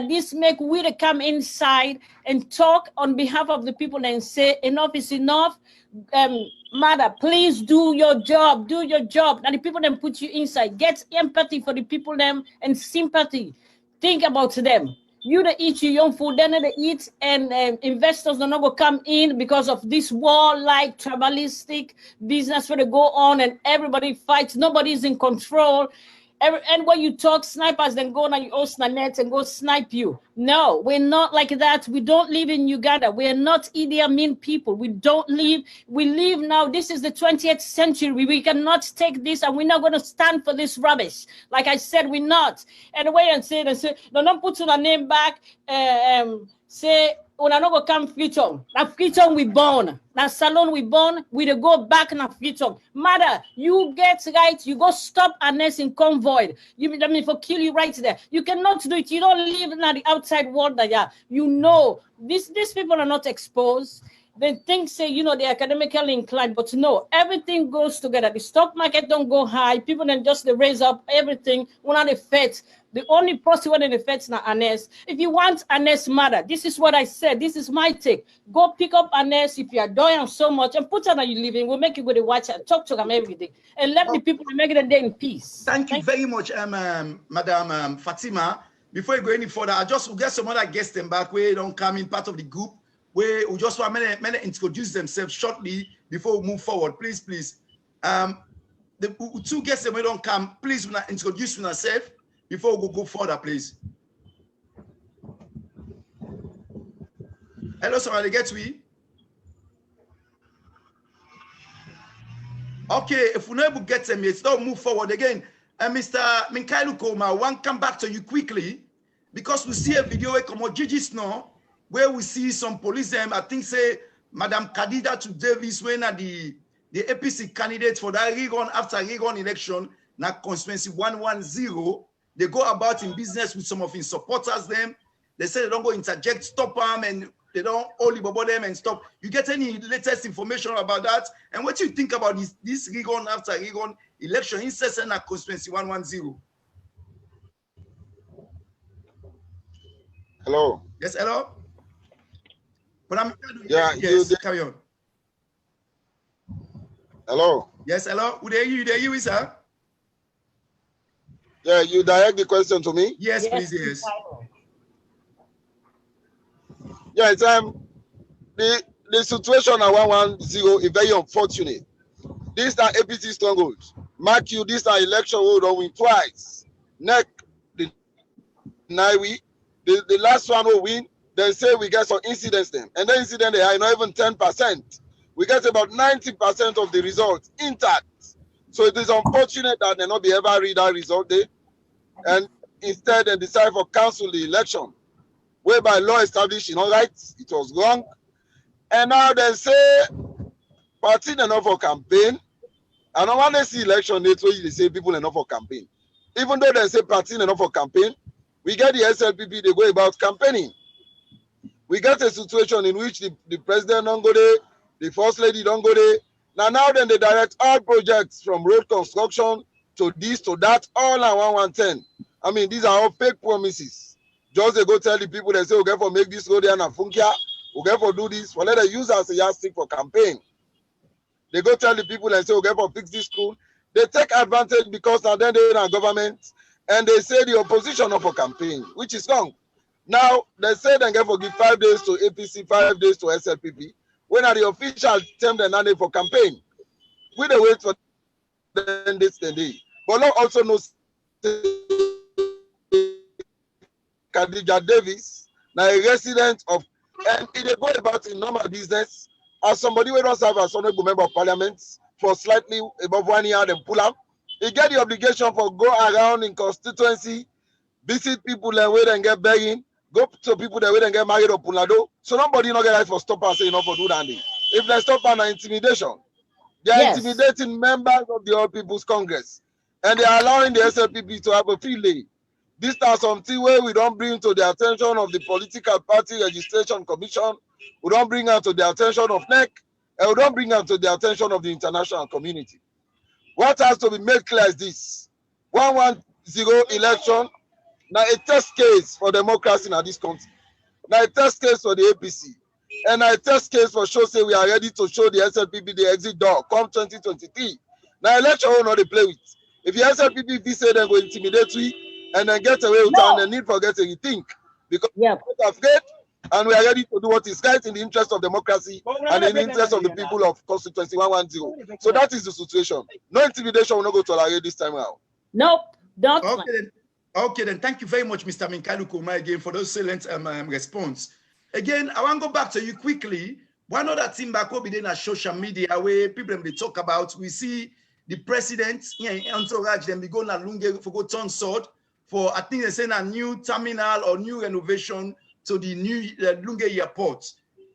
B: This make we to come inside and talk on behalf of the people and say enough is enough. Mother, please do your job. Do your job. Now the people then put you inside. Get empathy for the people them and sympathy. Think about them. You to eat your own food, then they eat, and investors are not going to come in because of this war-like tribalistic business where they go on and everybody fights. Nobody's in control. And when you talk snipers, then go on your own net and go snipe you. No, we're not like that. We don't live in Uganda. We are not Idi Amin people. We don't live. We live now. This is the 20th century. We cannot take this, and we're not going to stand for this rubbish. Like I said, we're not. And the way I say, no, don't put your name back. Say, una no go come Freetown. Na Freetown we born. Na Salon we born. We dey go back na Freetown. Mother, you get right. You go stop Ernest in convoy. I mean, for kill you right there. You cannot do it. You don't live in the outside world there. You know, these people are not exposed. They think, say, they're academically inclined, but no, everything goes together. The stock market don't go high. People then just they raise up everything. One of the feds. The only person when the feds now Ernest. If you want Ernest mother, this is what I said. This is my take. Go pick up Ernest if you adore him so much and put on you living. We'll make you go to watch and talk to them every day. And let the people make it a day in peace.
A: Thank you very much, Madam Fatima. Before you go any further, I just will get some other guests them back where they don't come in part of the group. Where we just want to introduce themselves shortly before we move forward. Please. The two guests that don't come, please introduce yourself before we go further, please. Hello, somebody get me? Okay, if we're not able to get them, let's not move forward again. Mr. Minkailu Koma, I want to come back to you quickly because we see a video where come on Gigi Snow, where we see some police, I think say Madam Kadida to Davis when the APC candidate for that Reagan after Reagan election, now constituency 110, they go about in business with some of his supporters them. They say they don't go interject, stop them, and they don't only bubble them and stop. You get any latest information about that? And what do you think about this Reagan after Reagan election in Sesena constituency 110?
D: Hello.
A: Yes, hello? But I'm
D: yes,
A: carry on.
D: Hello.
A: Yes, hello. Who there you, sir?
D: Yeah, you direct the question to me?
A: Yes, please, yes.
D: Yeah, it's the situation at 110 is very unfortunate. These are APC strongholds. Mark you, these are election we don't win twice. Next, the last one will win they say we get some incidents then. And the incident they are not even 10%. We get about 90% of the results intact. So it is unfortunate that they not be ever read that result day. And instead they decide for cancel the election, whereby law established all rights, it was wrong. And now they say party enough for campaign. And when they see election, they say people enough for campaign. Even though they say party enough for campaign, we get the SLPP, they go about campaigning. We get a situation in which the president don't go there, the first lady don't go there. Now then they direct all projects from road construction to this, to that, all at 110. I mean, these are all fake promises. Just they go tell the people, they say, okay, for make this road there and funkia, okay, for do this, for let them use as a yardstick for campaign. They go tell the people and say, okay, for fix this school. They take advantage because now then they're in our government and they say the opposition of a campaign, which is wrong. Now, they say they get for give 5 days to APC, 5 days to SLPP. When are the official term the name for campaign? We dey wait for them this day. But now also know Khadija Davis, now a resident of, and they go about in normal business as somebody who don't serve as honorable member of parliament for slightly above 1 year, then pull up. He get the obligation for go around in constituency, visit people and wait and get begging, go to people that wait and get married or punado. So nobody not get right for stop and say enough for do that. If they stop and intimidation, they are intimidating members of the All People's Congress, and they are allowing the SLPP to have a field day. This is something where we don't bring to the attention of the Political Party Registration Commission, we don't bring it to the attention of NEC, and we don't bring it to the attention of the international community. What has to be made clear is this: 110 election, now a test case for democracy in this country. Now a test case for the APC. And a test case for show say we are ready to show the SLPP the exit door come 2023. Now election will not play with. If the SLPP say they go intimidate we and then get away with it, and need for get a rethink. Because we are afraid and we are ready to do what is right in the interest of democracy and in the interest of the people of constituency 110. So that is the situation. No intimidation will not go to Alare this time around.
B: Nope. Don't.
A: Okay, then thank you very much, Mr. Minkailu Kuma, again for those salient response. Again, I want to go back to you quickly. One other thing back over there in social media where people they talk about, we see the president here in entourage, them be going to Lunge for go turn sword for, I think they say a new terminal or new renovation to the new Lunge airport,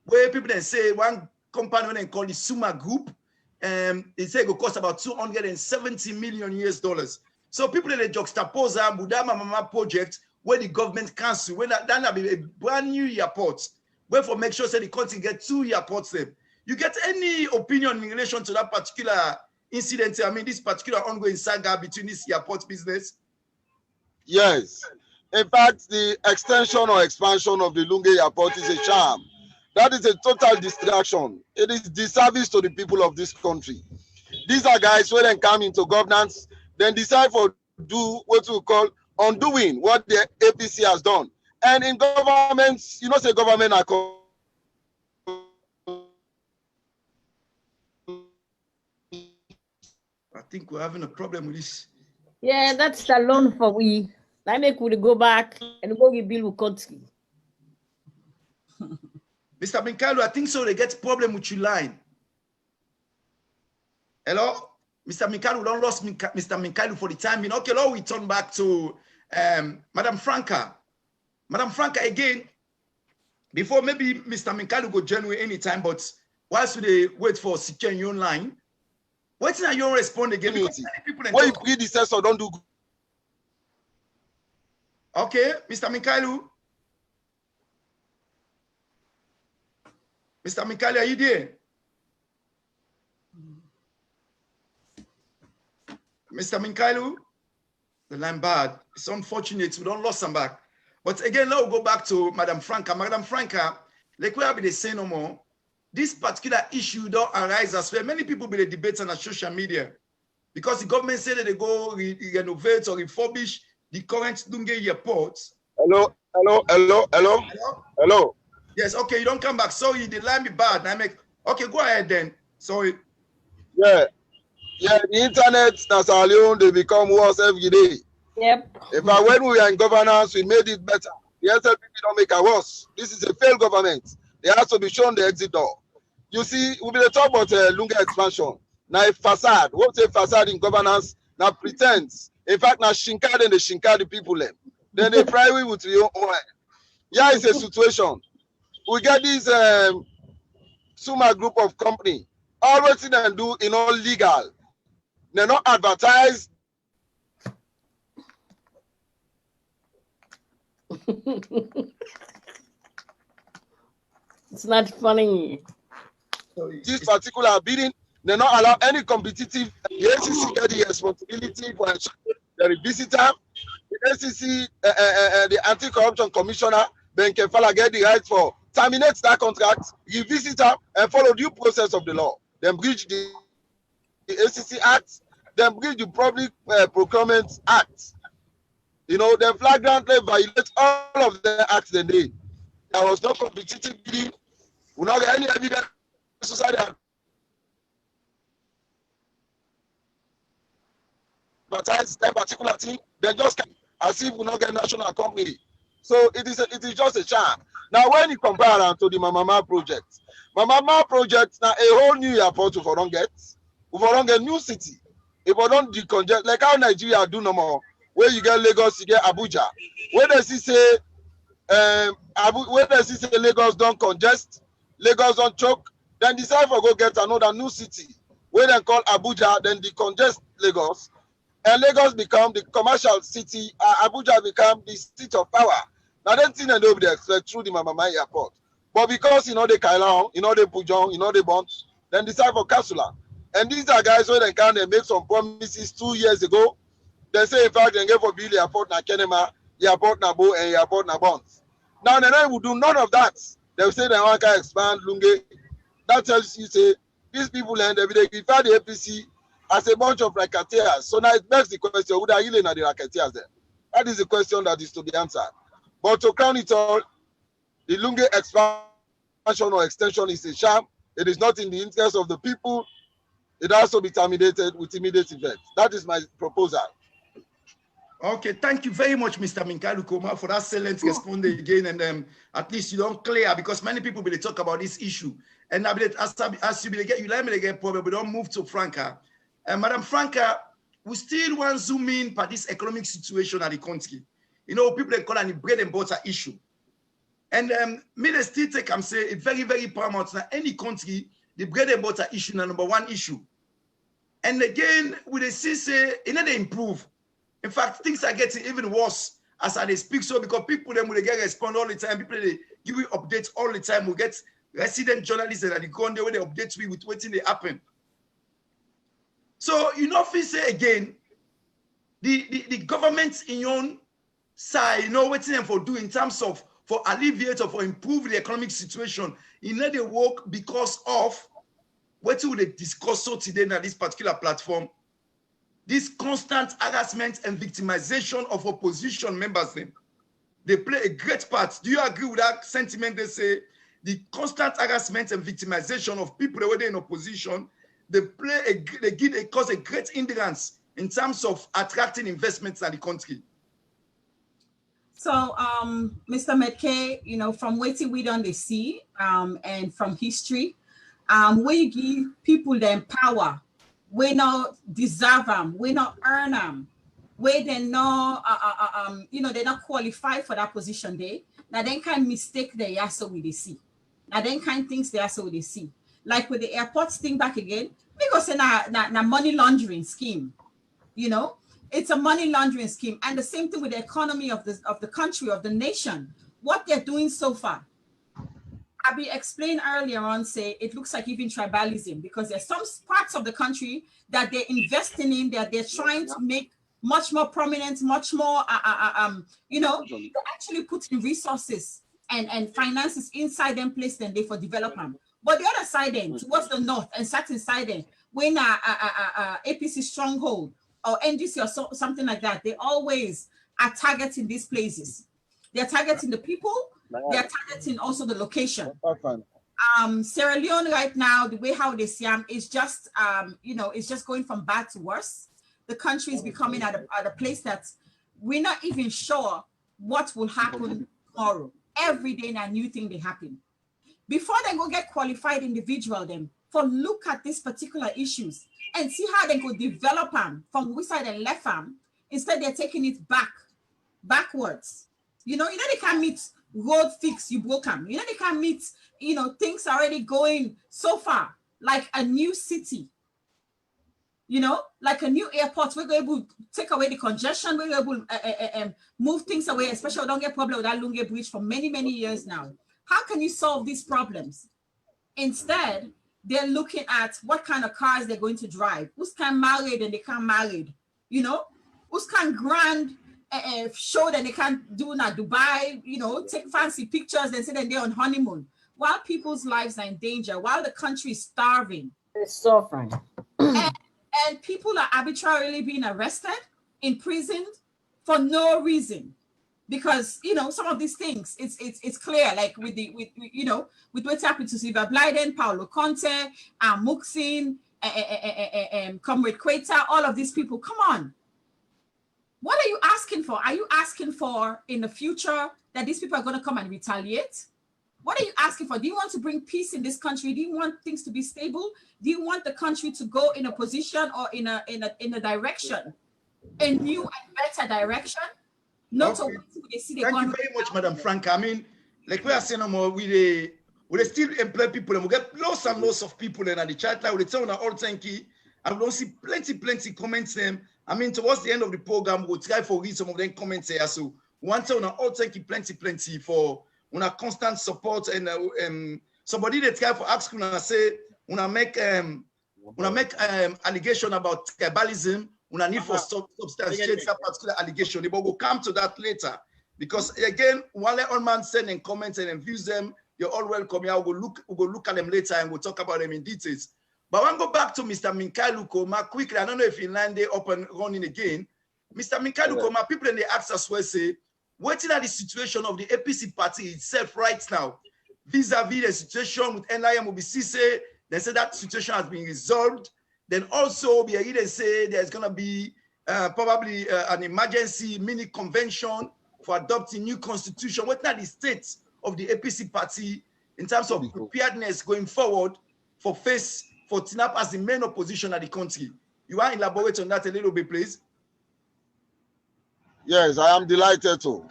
A: where people then say one company when they call the Suma Group, they say it will cost about $270 million. So people they juxtapose a Budama Mama project where the government cancel, when that be a brand new airport, where for make sure say the country get 2 airports there. You get any opinion in relation to that particular incident? I mean, this particular ongoing saga between this airport business?
D: Yes. In fact, the extension or expansion of the Lunge airport is a sham. That is a total distraction. It is disservice to the people of this country. These are guys who then come into governance, then decide for do what we call undoing what the APC has done. And in governments, you know, say government are
A: I think we're having a problem with this.
B: Yeah, that's the loan for we. I make we go back and go give bill with country.
A: Mr. Minkailu, I think so. They get problem with your line. Hello? Mr. Minkailu, we don't lost Mr. Minkailu for the time being. Okay, now we turn back to Madam Franca. Madam Franca, again, before maybe Mr. Minkailu go join with any time, but whilst they wait for securing your line, what's now your respond again? Because many people
D: what you predecessor don't do.
A: Okay, Mr. Minkailu. Mr. Minkailu, are you there? Mr. Minkailu, the line bad. It's unfortunate we don't lost him back. But again, now we'll go back to Madam Franca. Madam Franca, like we have been saying no more, this particular issue don't arise as well. Many people be debating on social media because the government said that they go renovate or refurbish the current Lunge airport.
D: Hello.
A: Yes, okay, you don't come back. Sorry, the line be bad. I make okay, go ahead then. Sorry.
D: Yeah, the internet, Sierra Leone, they become worse every day.
B: Yep.
D: When we were in governance, we made it better. The SLPP don't make it worse. This is a failed government. They have to be shown the exit door. You see, we'll be talking about Lunga expansion. Now a facade. What's a facade in governance? Now pretense. In fact, now shinkard and the shinkard people them. Then they private with your own. Yeah, it's a situation. We get this Suma group of company. All what they do in all legal. They're not advertised.
B: It's not funny.
D: This particular bidding, they not allow any competitive. The ACC get the responsibility for the visitor. The ACC, the anti-corruption commissioner, Ben Kefala, get the right for terminate that contract, give visitor, and follow due process of the law. Then breach the ACC Act, then breach the Public Procurement Act. You know, they flagrantly violate all of the acts they did. There was no competitive bidding. We not get any evidence. Society advertise that particular thing, then just as if we not get national company. So it is just a charm. Now when you compare them to the Mamama project now a whole new airport we don't get new city. If we don't decongest like how Nigeria do no more, where you get Lagos, you get Abuja. Where does he say Lagos don't congest, Lagos don't choke, then decide for go get another new city where they call Abuja, then decongest Lagos, and Lagos become the commercial city, Abuja become the seat of power. Now then thing and they expect through the Mamama airport. But because you know they Kailon, you know they Pujon, you know they Bont, then decide for Kasula. And these are guys where they can they make some promises 2 years ago. They say in fact they get for Billy airport na Kenema, airport na Bo, and airport na Bonds. Now they will do none of that. They will say they want to expand Lunge. That tells you say these people and they refer the APC as a bunch of racketeers. So now it begs the question, who are really not the racketeers then? That is the question that is to be answered. But to crown it all, the Lunge expansion or extension is a sham. It is not in the interest of the people. It has to be terminated with immediate effect. That is my proposal.
A: Okay, thank you very much, Mr. Minkalu Koma, for that excellent response again. And at least you don't clear because many people will talk about this issue. And as you will get, you let me get problem, we don't move to Franca. Madam Franca, we still want to zoom in by this economic situation at the country. You know, people they call it a bread and butter issue. And me they still take and say it's very, very paramount now. Any country, the bread and butter issue is the #1 issue. And again, we they see say they improve. In fact, things are getting even worse as they speak. So because people then will get respond all the time, people they give you updates all the time. We get resident journalists that they go on there where they update me with what's they happen. So you know, if we say again, the government in your own side, you know what them for do in terms of for alleviate or for improve the economic situation. You know they work because of what we discuss so today on this particular platform. This constant harassment and victimization of opposition members, they play a great part. Do you agree with that sentiment? They say the constant harassment and victimization of people that were in opposition, they cause a great hindrance in terms of attracting investments in the country.
C: So, Mr. Medke, you know, from waiting we don't see, and from history, we give people them power. We not deserve them. We not earn them. We they not, you know, they not qualify for that position. Now they kind mistake they are so we they see. Now they kind things they are so they see. Like with the airports thing back again, because na money laundering scheme. You know, it's a money laundering scheme, and the same thing with the economy of the country, of the nation. What they're doing so far. Abby explained earlier on, say it looks like even tribalism, because there's some parts of the country that they're investing in, that they're trying to make much more prominent, much more, you know, they're actually putting resources and finances inside them place than they for development. But the other side then, towards the north and certain side then, when APC stronghold or NDC or something like that, they always are targeting these places. They're targeting the people. They're targeting also the location. Sierra Leone right now, the way how they see them is just, you know, it's just going from bad to worse. The country is becoming at a place that we're not even sure what will happen tomorrow. Every day a new thing they happen. Before they go get qualified individual them for look at these particular issues and see how they could develop them from which side and left them. Instead, they're taking it backwards. You know, they can't meet road fix, you broke them. You know, they can't meet, things already going so far, like a new city. Like a new airport, we're able to take away the congestion, we're able to move things away, especially we don't get problem with that Lunge Bridge for many, many years now. How can you solve these problems? Instead, they're looking at what kind of cars they're going to drive, who's can married and they can't married, who's can grand show that they can't do in Dubai, take fancy pictures and say that they're on honeymoon, while people's lives are in danger, while the country is starving.
B: It's suffering.
C: And people are arbitrarily being arrested, imprisoned for no reason. Because some of these things, it's clear, like with what's happened to Silva Blyden, Paulo Conte, Muxin, Comrade Queta, all of these people. Come on, what are you asking for? Are you asking for in the future that these people are going to come and retaliate? What are you asking for? Do you want to bring peace in this country? Do you want things to be stable? Do you want the country to go in a position or in a direction, a new and better direction? Not
A: Okay.
C: they see
A: Thank you very much, Madam Franca. I mean, like we are saying, we still employ people and we get lots and lots of people and at the chat line, we tell them all thank you. And we don't see plenty comments them. I mean, towards the end of the program, we'll try for read some of them comments here. So we want to all thank you plenty for una constant support and somebody that try for ask una say una make allegation about tribalism. Una need for substantiate that particular allegation. But we'll come to that later. Because again, while all man send and comments and views them, you're all welcome. Yeah, we'll go look at them later and we'll talk about them in details. But I want to go back to Mr. Minkailu Koma quickly. I don't know if in line they up and running again. Mr. Minkailu Koma, people in the ask as well say, waiting at the situation of the APC party itself right now, vis-a-vis the situation with NIM Obisise, they say that situation has been resolved. Then also, they say there's going to be probably an emergency mini convention for adopting new constitution. What are the state of the APC party in terms of preparedness going forward for TNAP as the main opposition at the country? You want to elaborate on that a little bit, please?
D: Yes, I am delighted to.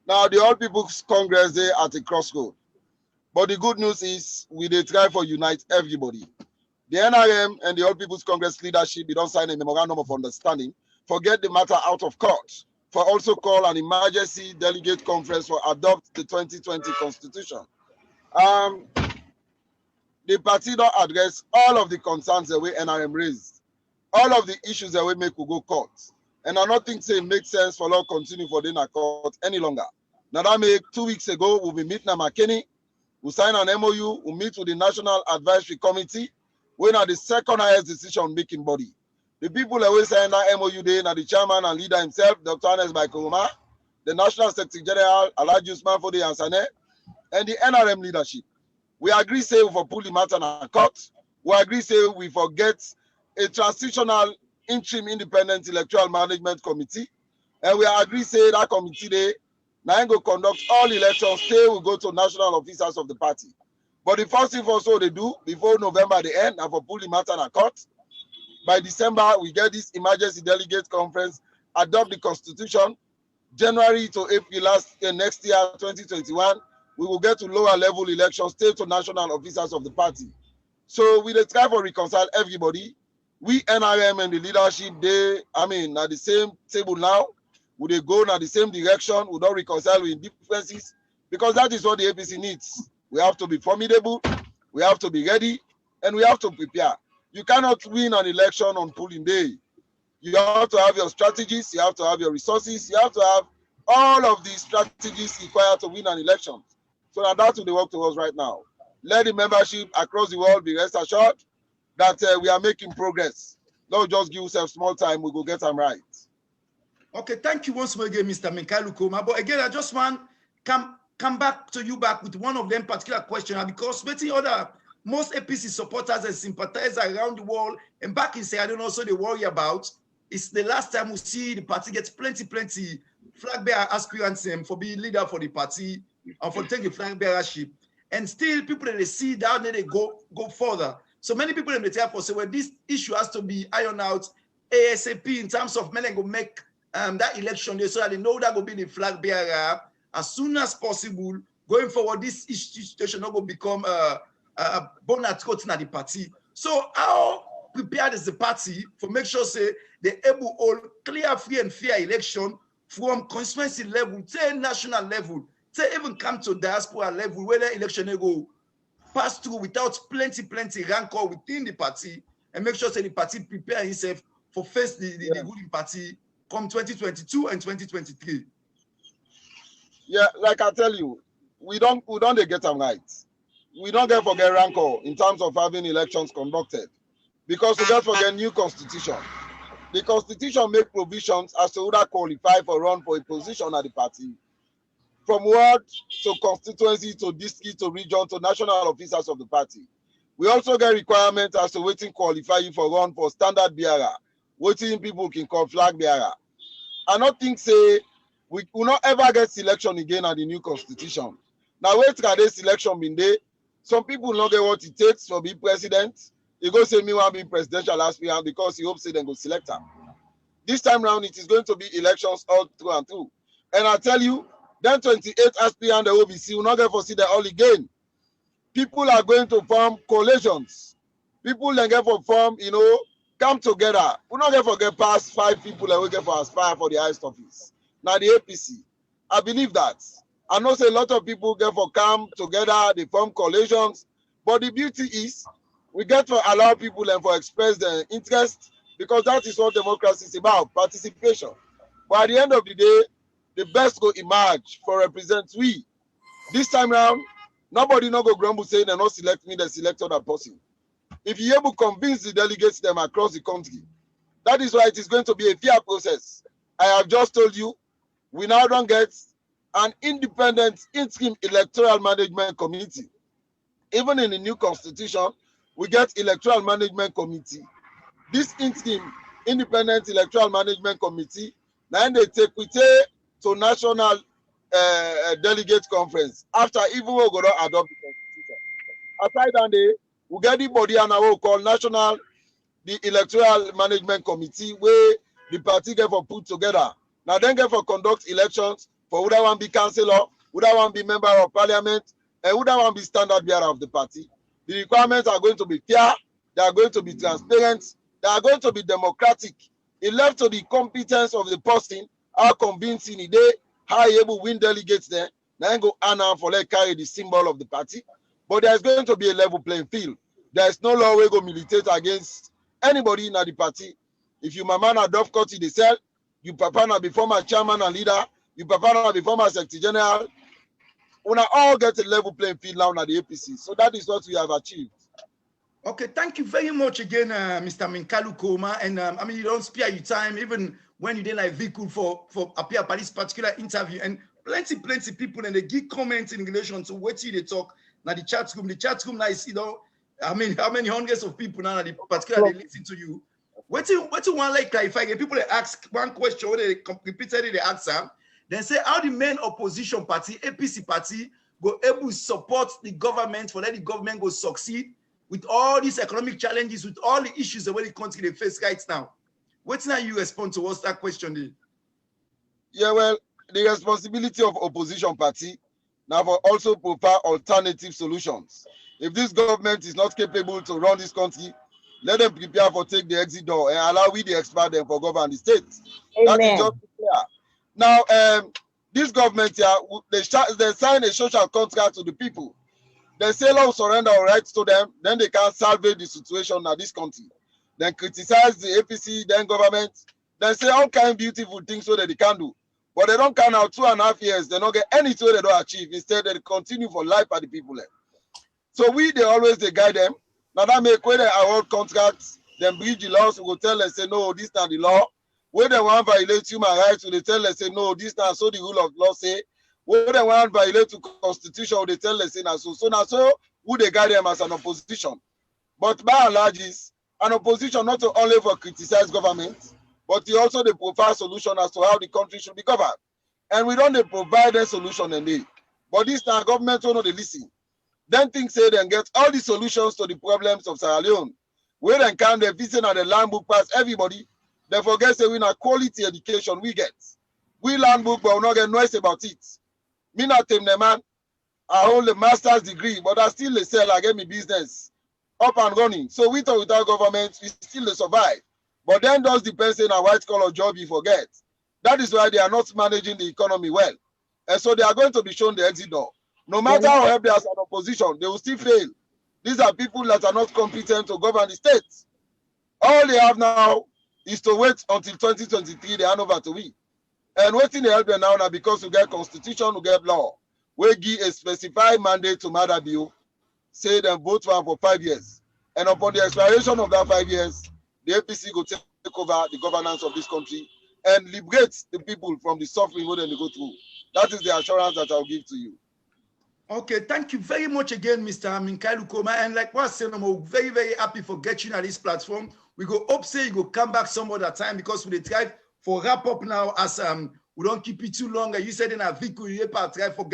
D: Now, the All People's Congress, they are at a crossroad. But the good news is we they try for unite everybody. The NIM and the All People's Congress leadership, we don't sign a memorandum of understanding, forget the matter out of court, for also call an emergency delegate conference for adopt the 2020 constitution. The party don't address all of the concerns that we NIM raised, all of the issues that we make will go court. And I don't think it makes sense for law continue for the court any longer. Now that make 2 weeks ago, we'll be meeting at McKinney, we'll sign an MOU, we'll meet with the National Advisory Committee. We're not the second highest decision-making body. The people that will sign that MOU day are the chairman and leader himself, Dr. Anes Baikoroma, the National Secretary General, Alhaji Usman Fode Ansane, and the NRM leadership. We agree say we for pull the matter in court. We agree say we forget a transitional interim independent electoral management committee. And we agree say that committee day, now go conduct all elections, stay will go to national officers of the party. But the first thing also they do before November the end and for pull the matter in court. By December, we get this emergency delegate conference, adopt the constitution. January to April next year, 2021, we will get to lower level elections, state to national officers of the party. So we try to reconcile everybody. We NRM and the leadership, at the same table now. We they go in the same direction. We don't reconcile with differences because that is what the APC needs. We have to be formidable, we have to be ready, and we have to prepare. You cannot win an election on polling day. You have to have your strategies, you have to have your resources, you have to have all of the strategies required to win an election. So that's what they work towards right now. Let the membership across the world be rest assured that we are making progress. Don't just give yourself small time, we go get them right.
A: Okay, thank you once more again, Mr. Minkailu Koma. But again, I just want to come back to you with one of them particular question, because most APC supporters and sympathizers around the world and back in Sierra Leone also they worry about is the last time we see the party get plenty flag bearer aspirants for being leader for the party and for taking flag bearership. And still people they see down there they go further. So many people in the table say, well, this issue has to be ironed out ASAP in terms of men go make that election day so that they know that will be the flag bearer as soon as possible. Going forward, this situation not going to become a bonnet coating at the party. So how prepared is the party for make sure say they able all clear, free and fair election from constituency level to national level to even come to diaspora level where the election they go pass through without plenty rancor within the party and make sure say the party prepare itself for face the ruling party come 2022 and 2023.
D: Yeah, like I tell you, we don't get them right. We don't get forget rancor in terms of having elections conducted because we don't forget new constitution. The constitution make provisions as to who that qualify for run for a position at the party, from ward to constituency to district to region to national officers of the party. We also get requirements as to waiting qualify you for run for standard bearer, waiting people can call flag bearer. I don't think say we will not ever get selection again at the new constitution. Now wait till this selection been there. Some people not get what it takes to be president. He go say me want to be presidential aspirant because he hopes they then go select him. This time round it is going to be elections all through and through. And I tell you, then 28 aspirant the OBC will not get for see the all again. People are going to form coalitions. People then get for form, come together. We not get for get past 5 people that we get for aspire for the highest office. Now the APC. I believe that. I know say a lot of people get for come together, they form coalitions. But the beauty is we get to allow people and for express their interest because that is what democracy is about, participation. But at the end of the day, the best go emerge for represent we. This time around, nobody no go grumble saying they not select me, they select other person. If you able to convince the delegates them across the country, that is why it is going to be a fair process. I have just told you, we now don't get an independent interim electoral management committee. Even in the new constitution, we get electoral management committee. This interim independent electoral management committee, then they take to national delegate conference after even we go to adopt the constitution. Aside that day, we get the body and we call the electoral management committee where the party get for put together. Now then get for conduct elections for who that one be councillor, who that one be member of parliament, and who that one be standard bearer of the party. The requirements are going to be fair, they are going to be transparent, they are going to be democratic. It left to the competence of the person, how convincing it is, how he able to win delegates there, then go honor for let carry the symbol of the party. But there's going to be a level playing field. There is no law where go militate against anybody in the party. If you mama na Dove County they sell, you papa na be former chairman and leader, you papa na be former secretary general, we all get a level playing field now at the APC. So that is what we have achieved.
A: Okay, thank you very much again, Mr. Minkalu Koma. And you don't spare your time, even when you did like vehicle for appear for this particular interview. And plenty people and they give comments in relation to what they talk. Now the chat room now is, how many hundreds of people now that particularly they listen to you. What you want like clarify? People they ask one question, they repeatedly the answer. Then say how the main opposition party, APC party, go able to support the government for let the government go succeed with all these economic challenges, with all the issues that the country they face right now. What's now you respond towards that question there?
D: Yeah, well, the responsibility of opposition party now for also provide alternative solutions. If this government is not capable to run this country, let them prepare for take the exit door and allow we the expert them for govern the state.
B: Amen.
D: That is just clear. Now, this government here, they sign a social contract to the people. They say law surrender our rights to them, then they can salvage the situation in this country. Then criticize the APC, then government, then say all kind of beautiful things so that they can do. But they don't count out 2.5 years, they don't get anything they don't achieve. Instead, they continue for life at the people. So they always guide them. Now that make where they award contracts, then breach the laws, we go tell them, say, no, this is not the law. Where they want to violate human rights, they tell them, say, no, this is not so the rule of law say. Where they want to violate the constitution, they tell them, say, so now so who they guide them as an opposition. But by and large, is an opposition not only for criticize government, but also they provide solution as to how the country should be governed. and we don't provide a solution and they. But this now government will not listen. Then things say then get all the solutions to the problems of Sierra Leone. Where then can they visit at the land book pass everybody? They forget say we not quality education we get. We land book but we not get noise about it. Me not tell them man, I hold a master's degree, but I still sell I get me business up and running. So with or without government, we still survive. But then does depend on a white collar job you forget. That is why they are not managing the economy well. And so they are going to be shown the exit door. No matter how help they are as an opposition, they will still fail. These are people that are not competent to govern the state. All they have now is to wait until 2023 they hand over to we. And waiting they help them now because we get constitution, we get law. We give a specified mandate to Madabio, say them vote for 5 years. And upon the expiration of that 5 years, the APC will take over the governance of this country and liberate the people from the suffering where they go through. That is the assurance that I'll give to you.
A: Okay, thank you very much again, Mr. Minkailu Koma. And like what I said, I'm very, very happy for getting on this platform. We go up, say you go come back some other time because we try for wrap up now as we don't keep it too long. You said in a vehicle, you try for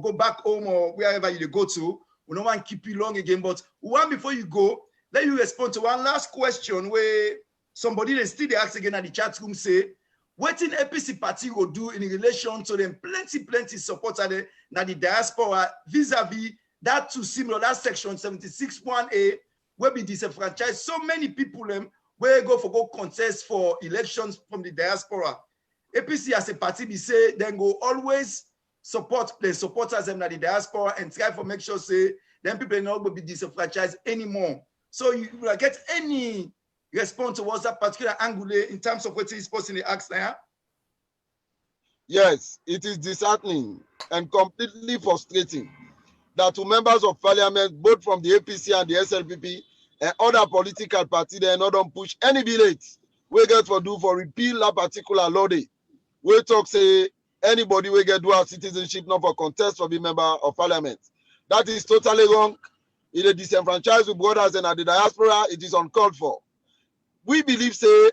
A: go back home or wherever you go to. We don't want to keep you long again, but one before you go, let you respond to one last question where somebody they still they ask again at the chat room say, what in APC party will do in relation to them plenty supporters now the diaspora vis-a-vis that too similar that section 76(1)(a) where be disenfranchised so many people where go contest for elections from the diaspora. APC as a party they say then go always support the supporters them the diaspora and try for make sure say them people not will be disenfranchised anymore. So you will get any response towards that particular angle in terms of what is posting the ask now?
D: Yes, it is disheartening and completely frustrating that two members of parliament, both from the APC and the SLPP and other political parties, they not don't push any bill we get for do for repeal that particular law day. We talk say anybody will get dual citizenship not for contest for being member of parliament. That is totally wrong. It is disenfranchised with brothers and at the diaspora, it is uncalled for. We believe, say,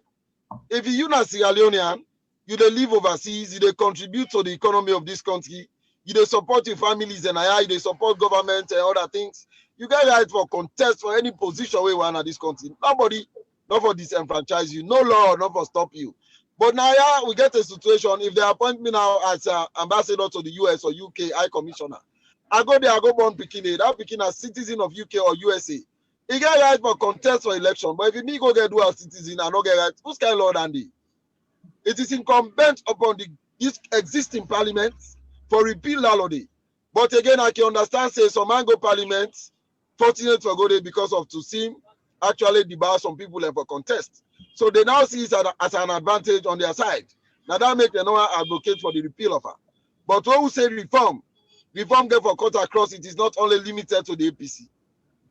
D: if you're not Sierra Leonean, you they live overseas, you they contribute to the economy of this country, you they support your families and you they support government and other things, you get right for contest for any position we want in this country. Nobody, not for disenfranchise you, no law, not for stop you. But now we get a situation, if they appoint me now as ambassador to the US or UK, High Commissioner, I go there, I go born Pekin, that Pekin as citizen of UK or USA. He get right for contest for election, but if you need go get dual citizen and not get right, who's kind of Lord Andy? It is incumbent upon this existing parliament for repeal holiday. But again, I can understand say some man go parliament, fortunate for go there because of to see actually debar some people and for contest. So they now see it as an advantage on their side. Now that make them not advocate for the repeal of her. But when we say reform get for cut across, it is not only limited to the APC.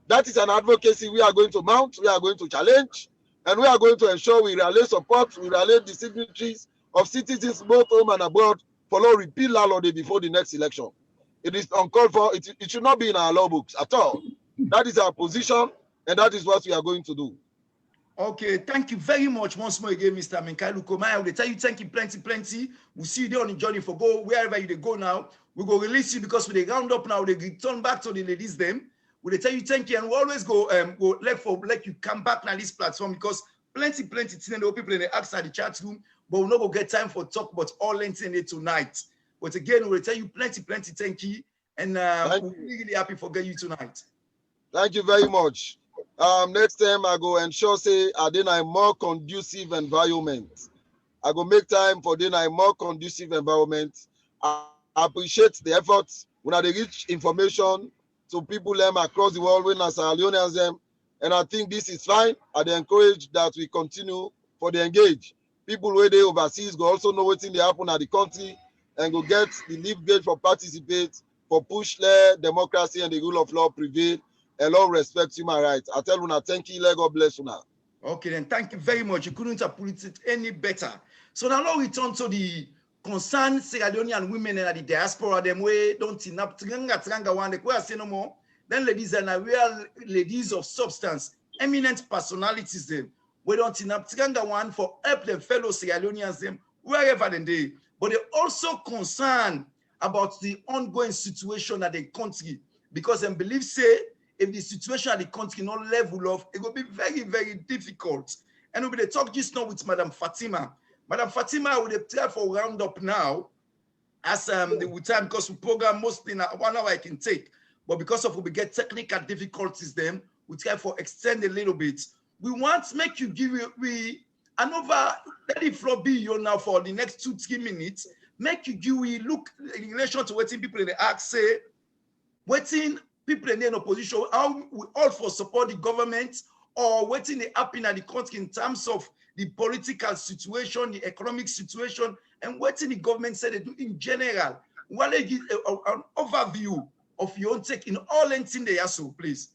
D: That is an advocacy we are going to mount, we are going to challenge, and we are going to ensure we rally support, we rally the signatories of citizens both home and abroad follow repeal law before the next election. It is uncalled for, it should not be in our law books at all. That is our position, and that is what we are going to do.
A: Okay, thank you very much once more again, Mr. Minkailu Koma. I will tell you thank you plenty. We'll see you there on the journey for go wherever you go now. We go release you because we round up now, they return back to the ladies them. We tell you thank you, and we always go let you come back on this platform because plenty things and the people in the ask at the chat room, but we'll not go get time for talk about all length in it tonight. But again, we'll tell you plenty thank you, and we're really happy for getting you tonight.
D: Thank you very much. Next time I go ensure say I did a more conducive environment. I go make time for then a more conducive environment. I appreciate the efforts when they reach information to people across the world when as Sierra Leoneans them, and I think this is fine. I encourage that we continue for the engage. People where they overseas go also know what's in the happen at the country and go get the leave gate for participate for push there democracy and the rule of law prevail and law respect human rights. I tell you, thank you, God bless you now.
A: Okay, then thank you very much. You couldn't have put it any better. So now we return to the concerned Sierra Leonean women and the diaspora, them way don't enough tranga one they say no more. Then ladies and real ladies of substance, eminent personalities them. We don't enough tranga one for help them fellow Sierra Leoneans them wherever they. but they're also concerned about the ongoing situation at the country, because they believe, say, if the situation at the country not level off, it will be very, very difficult. And we'll be talk just now with Madam Fatima. Madam Fatima will try for round up now, as the time, because we program mostly in 1 hour I can take, but because of we get technical difficulties, then we try for extend a little bit. We want to make you give we another, let it flow be you now for the next 2-3 minutes. Make you give we look in relation to waiting people in the act say, waiting people in the opposition, how we all for support the government, or waiting the happen at the country in terms of the political situation, the economic situation, and waiting the government said they do in general. While they give an overview of your own take in all anything they are, so please.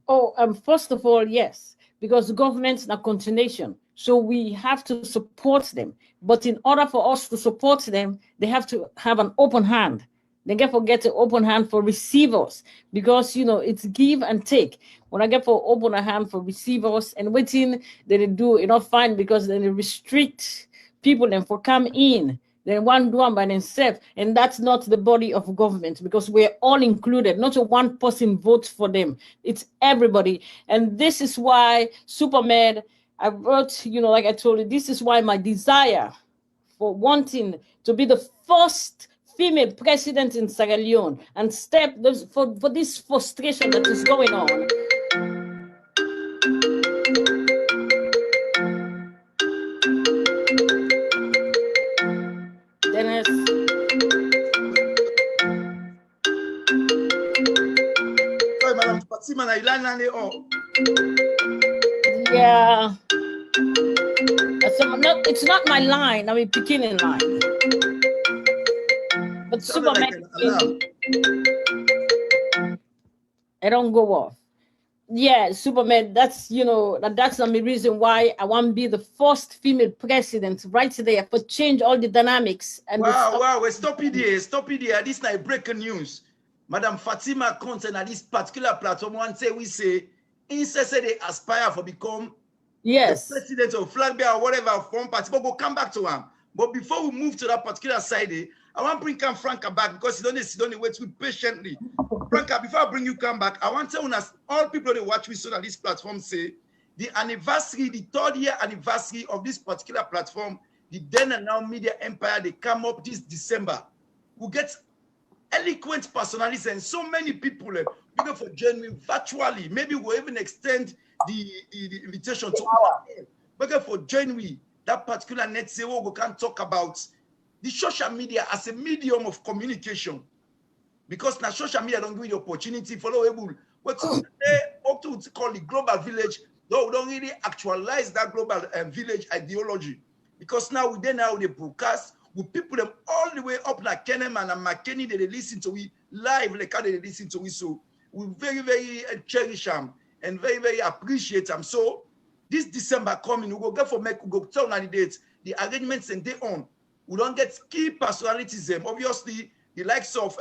B: Oh, first of all, yes, because the government's a continuation, so we have to support them. But in order for us to support them, they have to have an open hand. They get forget an open hand for receivers, because you know it's give and take. When I get for open a hand for receivers and waiting, they do enough fine, because then they restrict people then for come in. Then one do one by themselves, and that's not the body of government, because we're all included. Not a one person votes for them; it's everybody. And this is why SuperMed, I wrote, you know, like I told you, this is why my desire for wanting to be the first female president in Sierra Leone and step for this frustration that is going on. Dennis.
A: Sorry, Madam Fatima,
B: yeah. So it's not my line, I'm picking in line. But SuperMed, I don't go off. Yeah, SuperMed, that's, you know, that's the reason why I want to be the first female president right there for change all the dynamics. And
A: wow, stop it here. This is not breaking news. Madam Fatima content at this particular platform, one say we say, instead they aspire for become the president of flag bearer or whatever form party, but we'll come back to him. But before we move to that particular side, I want to bring Franca back, because you don't wait with patiently. Franca, before I bring you come back, I want to tell us, all people that watch me so that this platform say, the anniversary, the 3rd year anniversary of this particular platform, the then and now media empire, they come up this December. We get eloquent personalities and so many people bigger for joining virtually. Maybe we'll even extend the invitation to all. Bigger for joining that particular net say we can talk about the social media as a medium of communication, because now social media don't give you the opportunity for able what to call the global village. Though we don't really actualize that global village ideology, because now we broadcast with people them all the way up like Kenneman and McKinney, they listen to we live like how they listen to we. So we very, very cherish them and very, very appreciate them. So this December coming, we go get for make, we go tell the dates, the arrangements and they on. We don't get key personalities. Obviously, the likes of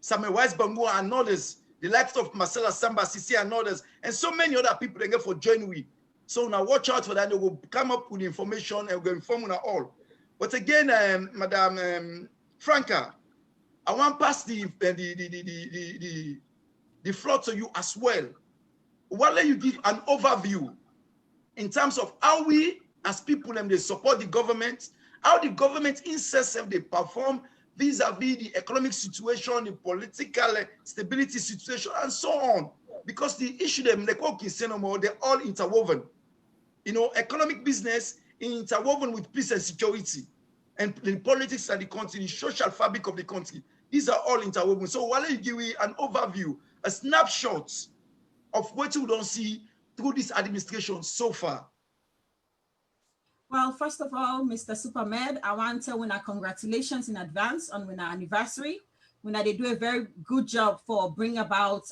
A: Samuel Wise-Bango and others, the likes of Marcela Samba, Sisi and others, and so many other people they get for join we. So now watch out for that. They will come up with information and we'll inform you all. But again, Madam Franca, I want to pass the floor to you as well. Why don't you give an overview in terms of how we as people they support the government, how the government incest they perform vis-a-vis the economic situation, the political stability situation, and so on. Because the issue them they call more, they're all interwoven. You know, economic business interwoven with peace and security, and the politics of the country, the social fabric of the country. These are all interwoven. So why don't you give me an overview, a snapshot of what you don't see through this administration so far?
C: Well, first of all, Mr. SuperMed, I want to win congratulations in advance on our anniversary. They do a very good job for bring about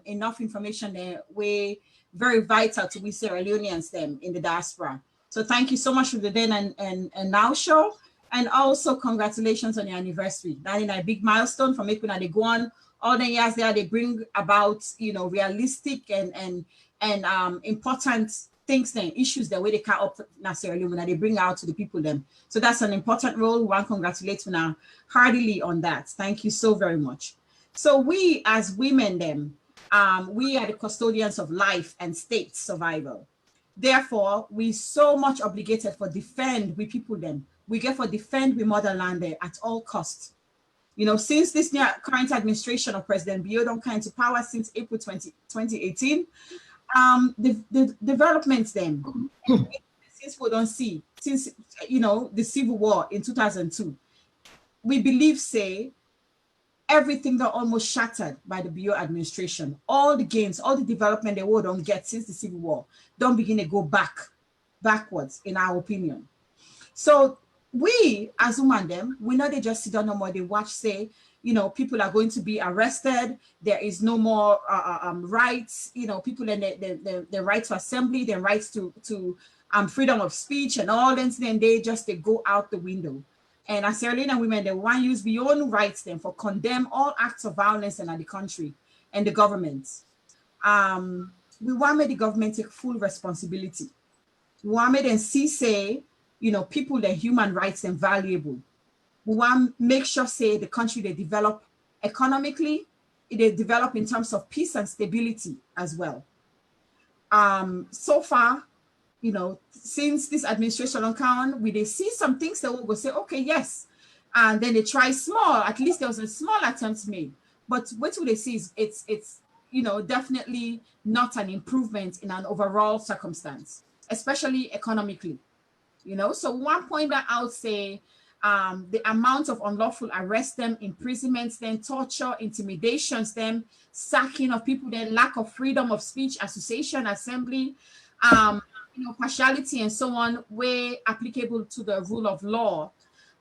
C: enough information there, way very vital to we Sierra Leoneans them in the diaspora. So thank you so much for the then and now show, and also congratulations on your anniversary. That is a big milestone for making they go on all the years there, they bring about, you know, realistic and important things and issues the way they can up Sierra Leone that they bring out to the people them. So that's an important role. We want to congratulate you now heartily on that. Thank you so very much. So we as women them, we are the custodians of life and state survival. Therefore, we so much obligated for defend we people them. We get for defend we motherland there at all costs. You know, since this new current administration of President Bio don't come into power since April 2018, the developments then, since we don't see, since, you know, the civil war in 2002, we believe, say, everything that almost shattered by the Bio administration, all the gains, all the development the world don't get since the civil war, don't begin to go backwards, in our opinion. So we, as women them, we know they just sit down no more, they watch, say, you know, people are going to be arrested, there is no more rights, you know, people in the right to assembly, their rights to freedom of speech and all that, and they go out the window. And as Sierra Leone women, they want to use beyond rights then for condemn all acts of violence in the country and the government. We want to make the government take full responsibility. We want to make them see, say, you know, people, their human rights and valuable. We want to make sure, say, the country they develop economically, they develop in terms of peace and stability as well. So far, you know, since this administration on count, we they see some things that will go say, okay, yes, and then they try small. At least there was a small attempt made, but what will they see is it's you know, definitely not an improvement in an overall circumstance, especially economically. You know, so one point that I would say, the amount of unlawful arrest them, imprisonments, then torture, intimidations, them sacking of people, then lack of freedom of speech, association, assembly, you know, partiality and so on, where applicable to the rule of law,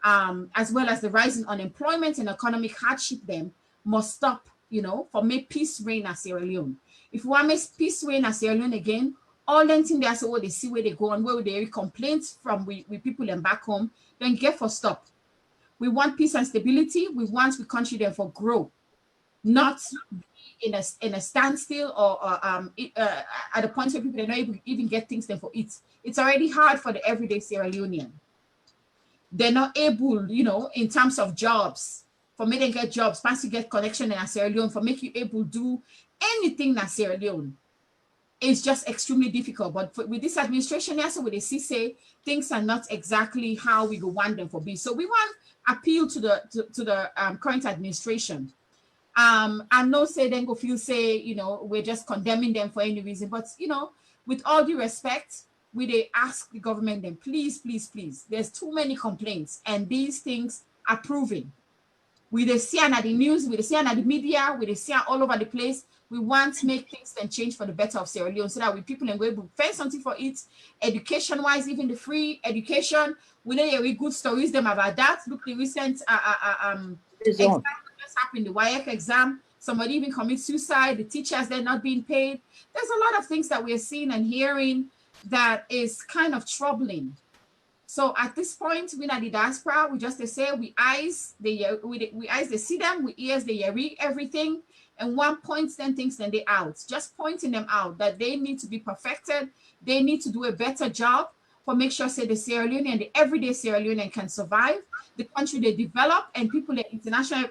C: as well as the rising unemployment and economic hardship, them must stop, you know, for make peace reign at Sierra Leone. If we want to make peace reign at Sierra Leone again, all them things they say, what they see where they go and where they complaints from we people and back home, then get for stop. We want peace and stability. We want the country there for grow, not in a standstill or at a point where people are not able to even get things there for it. It's already hard for the everyday Sierra Leonean. They're not able, you know, in terms of jobs, for me to get jobs, once you get connection in Sierra Leone, for make you able to do anything in Sierra Leone. It's just extremely difficult. But with this administration, yes, with the CC, things are not exactly how we go want them for be. So we want appeal to the current administration. I know say then go feel say, you know, we're just condemning them for any reason. But you know, with all due respect, we they ask the government then, please, please, please. There's too many complaints, and these things are proving. We they see at the news, we they see at the media, we they see all over the place. We want to make things and change for the better of Sierra Leone so that we people and we able to find something for it, education-wise, even the free education. We know we good stories them about that. Look, the recent exam just happened, the WIAC exam. Somebody even commit suicide. The teachers, they're not being paid. There's a lot of things that we're seeing and hearing that is kind of troubling. So at this point, we at the diaspora, we just they say we eyes they see them, we ears they hear everything. And one points them things then they out, just pointing them out that they need to be perfected. They need to do a better job for make sure say the Sierra Leone and the everyday Sierra Leone can survive, the country they develop, and people, the international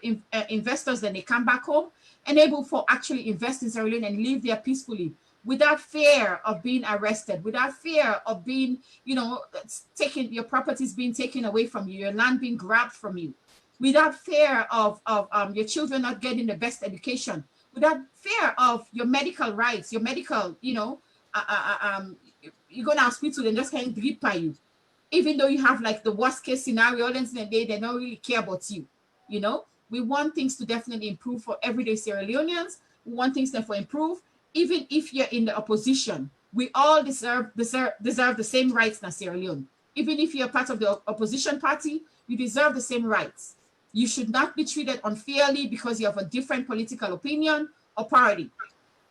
C: investors, then they come back home and able for actually invest in Sierra Leone and live there peacefully without fear of being arrested, without fear of being, you know, taking your properties being taken away from you, your land being grabbed from you, without fear of your children not getting the best education, without fear of your medical rights, your medical, you know, you go to hospital and just can't grip by you. Even though you have like the worst case scenario, they don't really care about you. You know, we want things to definitely improve for everyday Sierra Leoneans. We want things to improve. Even if you're in the opposition, we all deserve the same rights as Sierra Leone. Even if you're part of the opposition party, you deserve the same rights. You should not be treated unfairly because you have a different political opinion or party.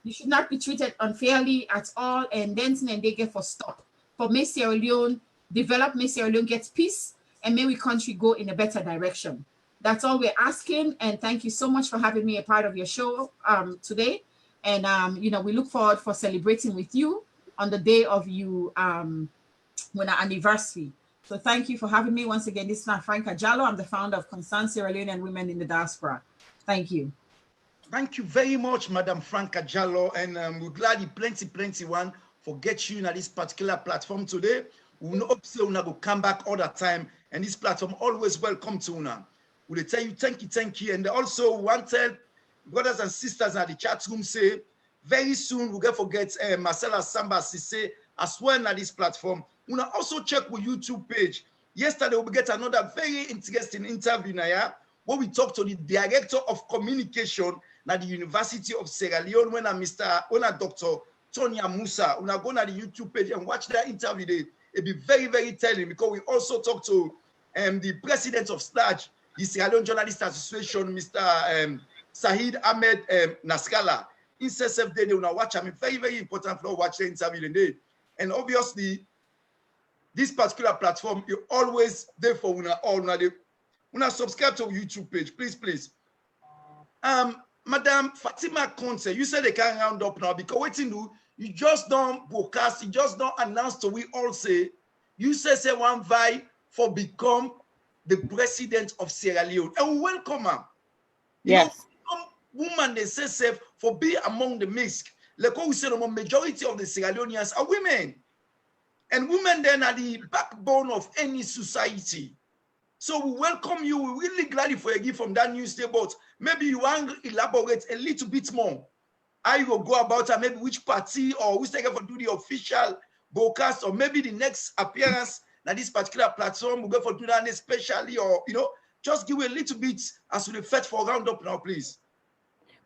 C: You should not be treated unfairly at all, and then they get for stop. For may Sierra Leone develop, may Sierra Leone get peace, and may we country go in a better direction. That's all we're asking. And thank you so much for having me a part of your show today. And, you know, we look forward for celebrating with you on the day of you, when our anniversary. So thank you for having me. Once again, this is Franca Jallo. I'm the founder of Concerned Sierra Leonean Women in the Diaspora. Thank you.
A: Thank you very much, Madam Franca Jallo. And we're glad you plenty one for get you in this particular platform today. We hope so una go come back all the time. And this platform always welcome to una. We'll tell you thank you. And also want to tell brothers and sisters at the chat room say, very soon we'll get forget Marcella Samba Sisse as well at this platform. Una also check with YouTube page. Yesterday we get another very interesting interview now, where we talk to the director of communication at the University of Sierra Leone, when Dr. Tonya Musa. Una go to the YouTube page and watch that interview there. It'll be very telling, because we also talk to the president of SLAJ, the Sierra Leone Journalist Association, Mr. Sahid Ahmed Naskala. In CSF day, una watch. I mean, very important for watch the interview today. And obviously, this particular platform, you always there for una all. Una subscribe to our YouTube page, please. Madam Fatima Conte, you said they can't round up now because waiting do you just don't broadcast, you just don't announce to we all say, you say one vie for become the president of Sierra Leone. And we welcome her.
B: Yes.
A: Woman, they say for be among the mixed. Like what we said, the majority of the Sierra Leoneans are women. And women then are the backbone of any society. So we welcome you. We're really glad for a gift from that news day, but maybe you want to elaborate a little bit more. How you will go about it, maybe which party or who's taking for do the official broadcast, or maybe the next appearance that this particular platform will go for do that especially, or just give a little bit as we fetch for roundup now, please.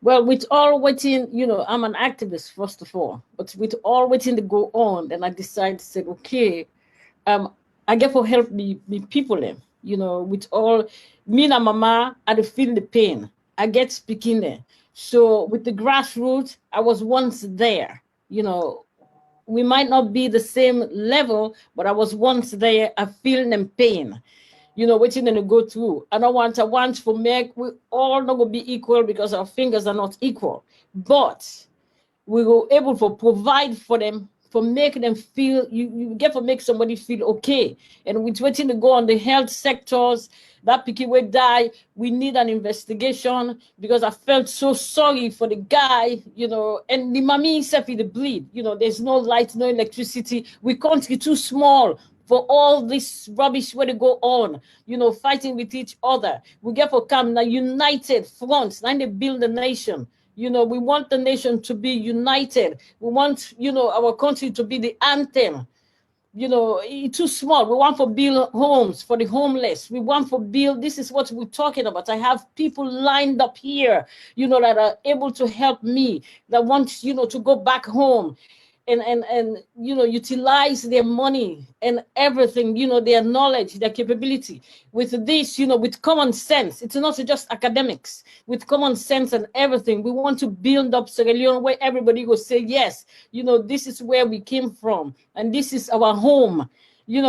B: Well, with all waiting, I'm an activist first of all, but with all waiting to go on, then I decided to say, okay, I get for help me people them. With all me and mama, I feel the pain. I get speaking there. So with the grassroots, I was once there. We might not be the same level, but I was once there. I feel them pain. Waiting to go through. I want for make we all not gonna be equal because our fingers are not equal. But we were able to provide for them, for making them feel, you get to make somebody feel okay. And with waiting to go on the health sectors, that picky will die, we need an investigation, because I felt so sorry for the guy, and the mommy himself in the bleed, there's no light, no electricity, we country too small for all this rubbish where they go on, fighting with each other. We get for come now united front, now they build a nation. We want the nation to be united. We want, our country to be the anthem. It's too small. We want to build homes for the homeless. We want to build, this is what we're talking about. I have people lined up here, that are able to help me, that want, to go back home and utilize their money and everything, their knowledge, their capability. With this, with common sense, it's not just academics, with common sense and everything. We want to build up Sierra Leone where everybody will say, yes, this is where we came from and this is our home.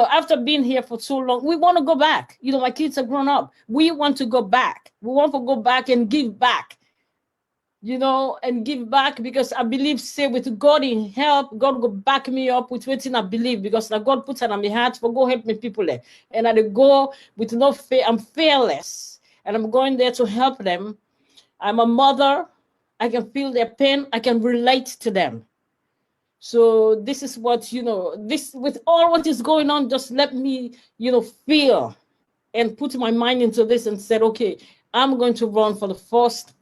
B: After being here for so long, we want to go back. My kids are grown up. We want to go back. We want to go back and give back. And give back, because I believe, say, with God in help, God will back me up with waiting I believe, because now God puts it on my heart for go help me people there. And I go with no fear, I'm fearless, and I'm going there to help them. I'm a mother, I can feel their pain, I can relate to them. So this is what, this with all what is going on, just let me, feel and put my mind into this and said, okay, I'm going to run for the first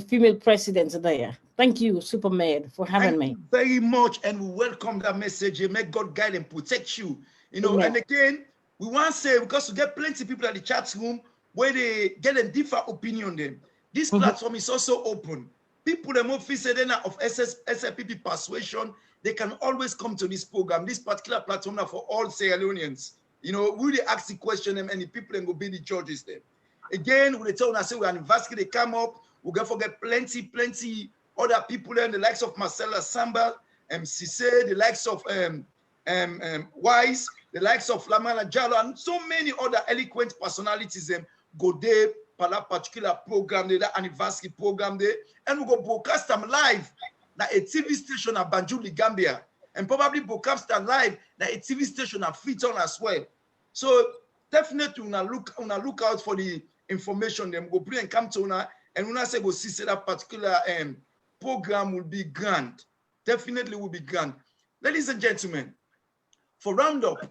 B: female president there. Thank you, SuperMed, for having me.
A: Thank you very much, and we welcome that message. May God guide and protect you.
B: Amen.
A: And again, we want to say, because we get plenty of people at the chat room where they get a different opinion on them. This platform is also open. People that more of SLPP persuasion, they can always come to this program, this particular platform for all Sierra Leoneans. We really ask the question, and the people will be the judges there. Again, we tell us, we're anniversary, they come up, we're going to forget plenty other people there, the likes of Marcella Samba, Cisse, the likes of Wise, the likes of Lamana Jallo, and so many other eloquent personalities go there par that particular program, that anniversary program there, and we go broadcast them live at a TV station at Banjul, Gambia, and probably broadcast them live at a TV station at Freetown as well. So definitely una look out for the information. Them go bring and come to una, and una say go see that particular program will be grand. Definitely will be grand. Ladies and gentlemen, for roundup,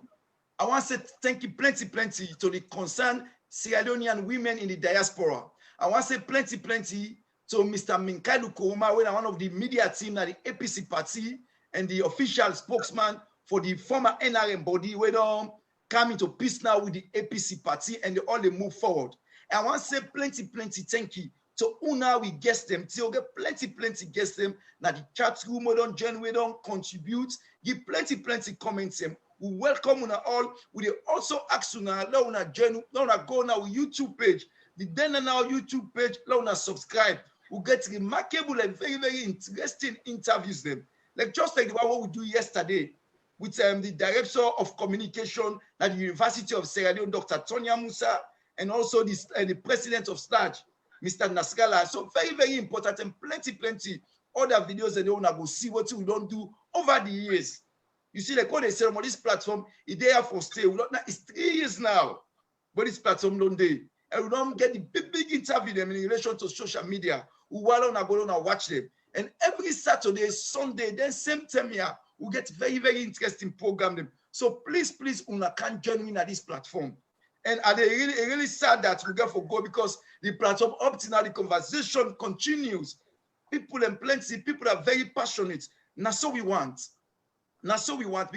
A: I want to say thank you plenty to the concerned Sierra Leonean women in the diaspora. I want to say plenty to Mr. Minkailu Kouma, one of the media team at the APC party and the official spokesman for the former NRM body, where they come into peace now with the APC party and they all move forward. And I want to say plenty thank you to una we guest them till get plenty guest them now the chat room we don't join, we don't contribute, give plenty comments them. We welcome una all. We also ask una let una join, let una go now YouTube page, the then now YouTube page, let una subscribe. We get remarkable and very interesting interviews them. Like just like the one we do yesterday with the director of communication at the University of Sierra Leone, Dr. Tonya Musa, and also this the president of START, Mr. Naskala. So very important and plenty other videos that they want to go see what we don't do over the years. You see, like what they say on this platform, is there for stay. It's 3 years now, but this platform don't do. And we don't get the big interview them in relation to social media. We want to go and watch them. And every Saturday, Sunday, then same time here, we get very interesting program them. So please, una can join me at this platform. And are they really sad that we get for go because the platform up to now the conversation continues. People and plenty, people are very passionate. Now so we want. Because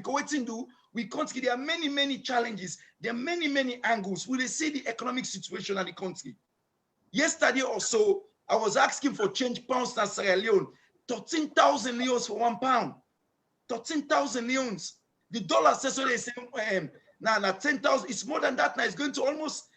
A: what to do, we country, there are many challenges. There are many angles. We see the economic situation in the country. Yesterday or so, I was asking for change pounds in Sierra Leone. 13,000 leons for £1. 13,000 leons. The dollar says so they say now 10,000. It's more than that now. It's going to almost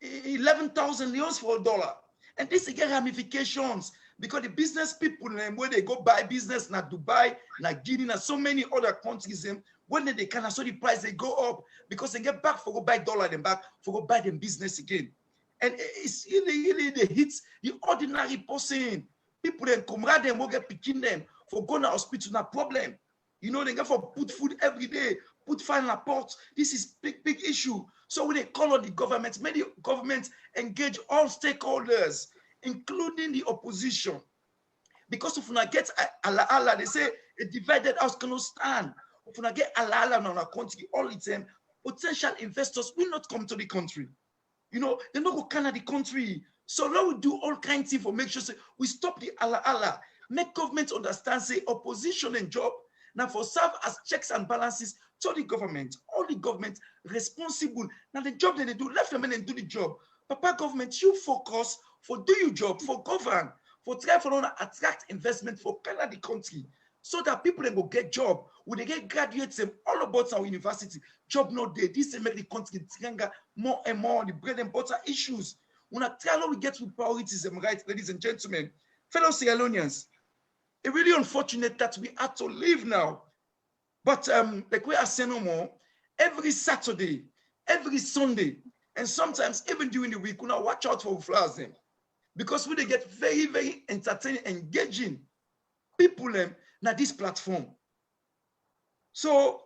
A: 11,000 leons for $1. And this again ramifications because the business people where they go buy business na Dubai, na Guinea, and so many other countries when they can so the price they go up because they get back for go buy dollar them back for go buy them business again. And it's really they hits the ordinary person. People then come right them will get picking them for going to hospital na problem. You know, they get for put food every day, put final ports. This is big issue. So when they call on the government, many governments engage all stakeholders, including the opposition. Because if we not get Allah, they say a divided house cannot stand. If we not get Allah in our country, all its potential investors will not come to the country. You know, they not go Canada the country. So now we do all kinds of things for make sure say, we stop the Allah. Make government understand, say opposition and job. Now for serve as checks and balances to the government, all the government responsible. Now the job that they do, left them and do the job. Papa government, you focus for do your job, for govern, for try for attract investment for Canada the country. So that people then go get job. When they get graduates them all about our university, job not there. This will make the country stronger more and more the bread and butter issues. When I tell how we get with priorities, right, ladies and gentlemen, fellow Sierra Leoneans, it's really unfortunate that we have to leave now. But like we are saying no more, every Saturday, every Sunday, and sometimes even during the week, we now watch out for flowers them. Because we they get very entertaining, engaging people now this platform. So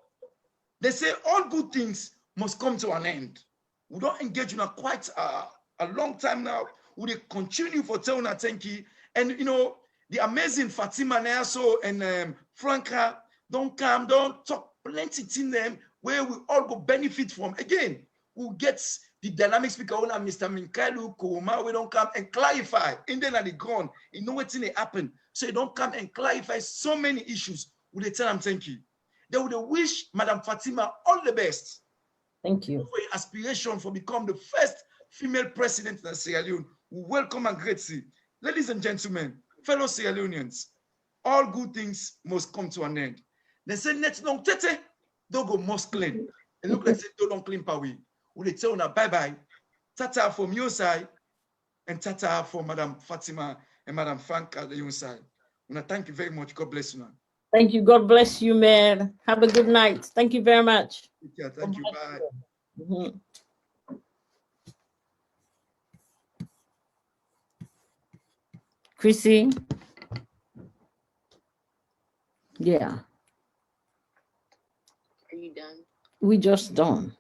A: they say all good things must come to an end. We don't engage in quite a long time now. We continue for telling thank you. And you know, the amazing Fatima Nayaso and Franca don't talk plenty in them where we all go benefit from. Again, we'll get the dynamic speaker owner, Mr. Minkailu Kouma, we don't come and clarify. In then at the ground, you know what's in it happen. So you don't come and clarify so many issues. Would they tell them thank you? They would wish Madam Fatima all the best.
B: Thank you.
A: For your aspiration for become the first female president in Sierra Leone. We welcome and great see. Ladies and gentlemen, fellow Sierra Leoneans, all good things must come to an end. They say net long tete, don't go must clean. And look like say don't clean pawi. Would they tell now bye-bye? Tata from your side and tata for Madam Fatima and Madam Franca on your side. Thank you very much. God bless you, man.
B: Thank you. God bless you, man. Have a good night. Thank you very much.
A: Yeah, thank you. Bye.
B: Chrissy. Yeah.
F: Are you done?
B: We just done.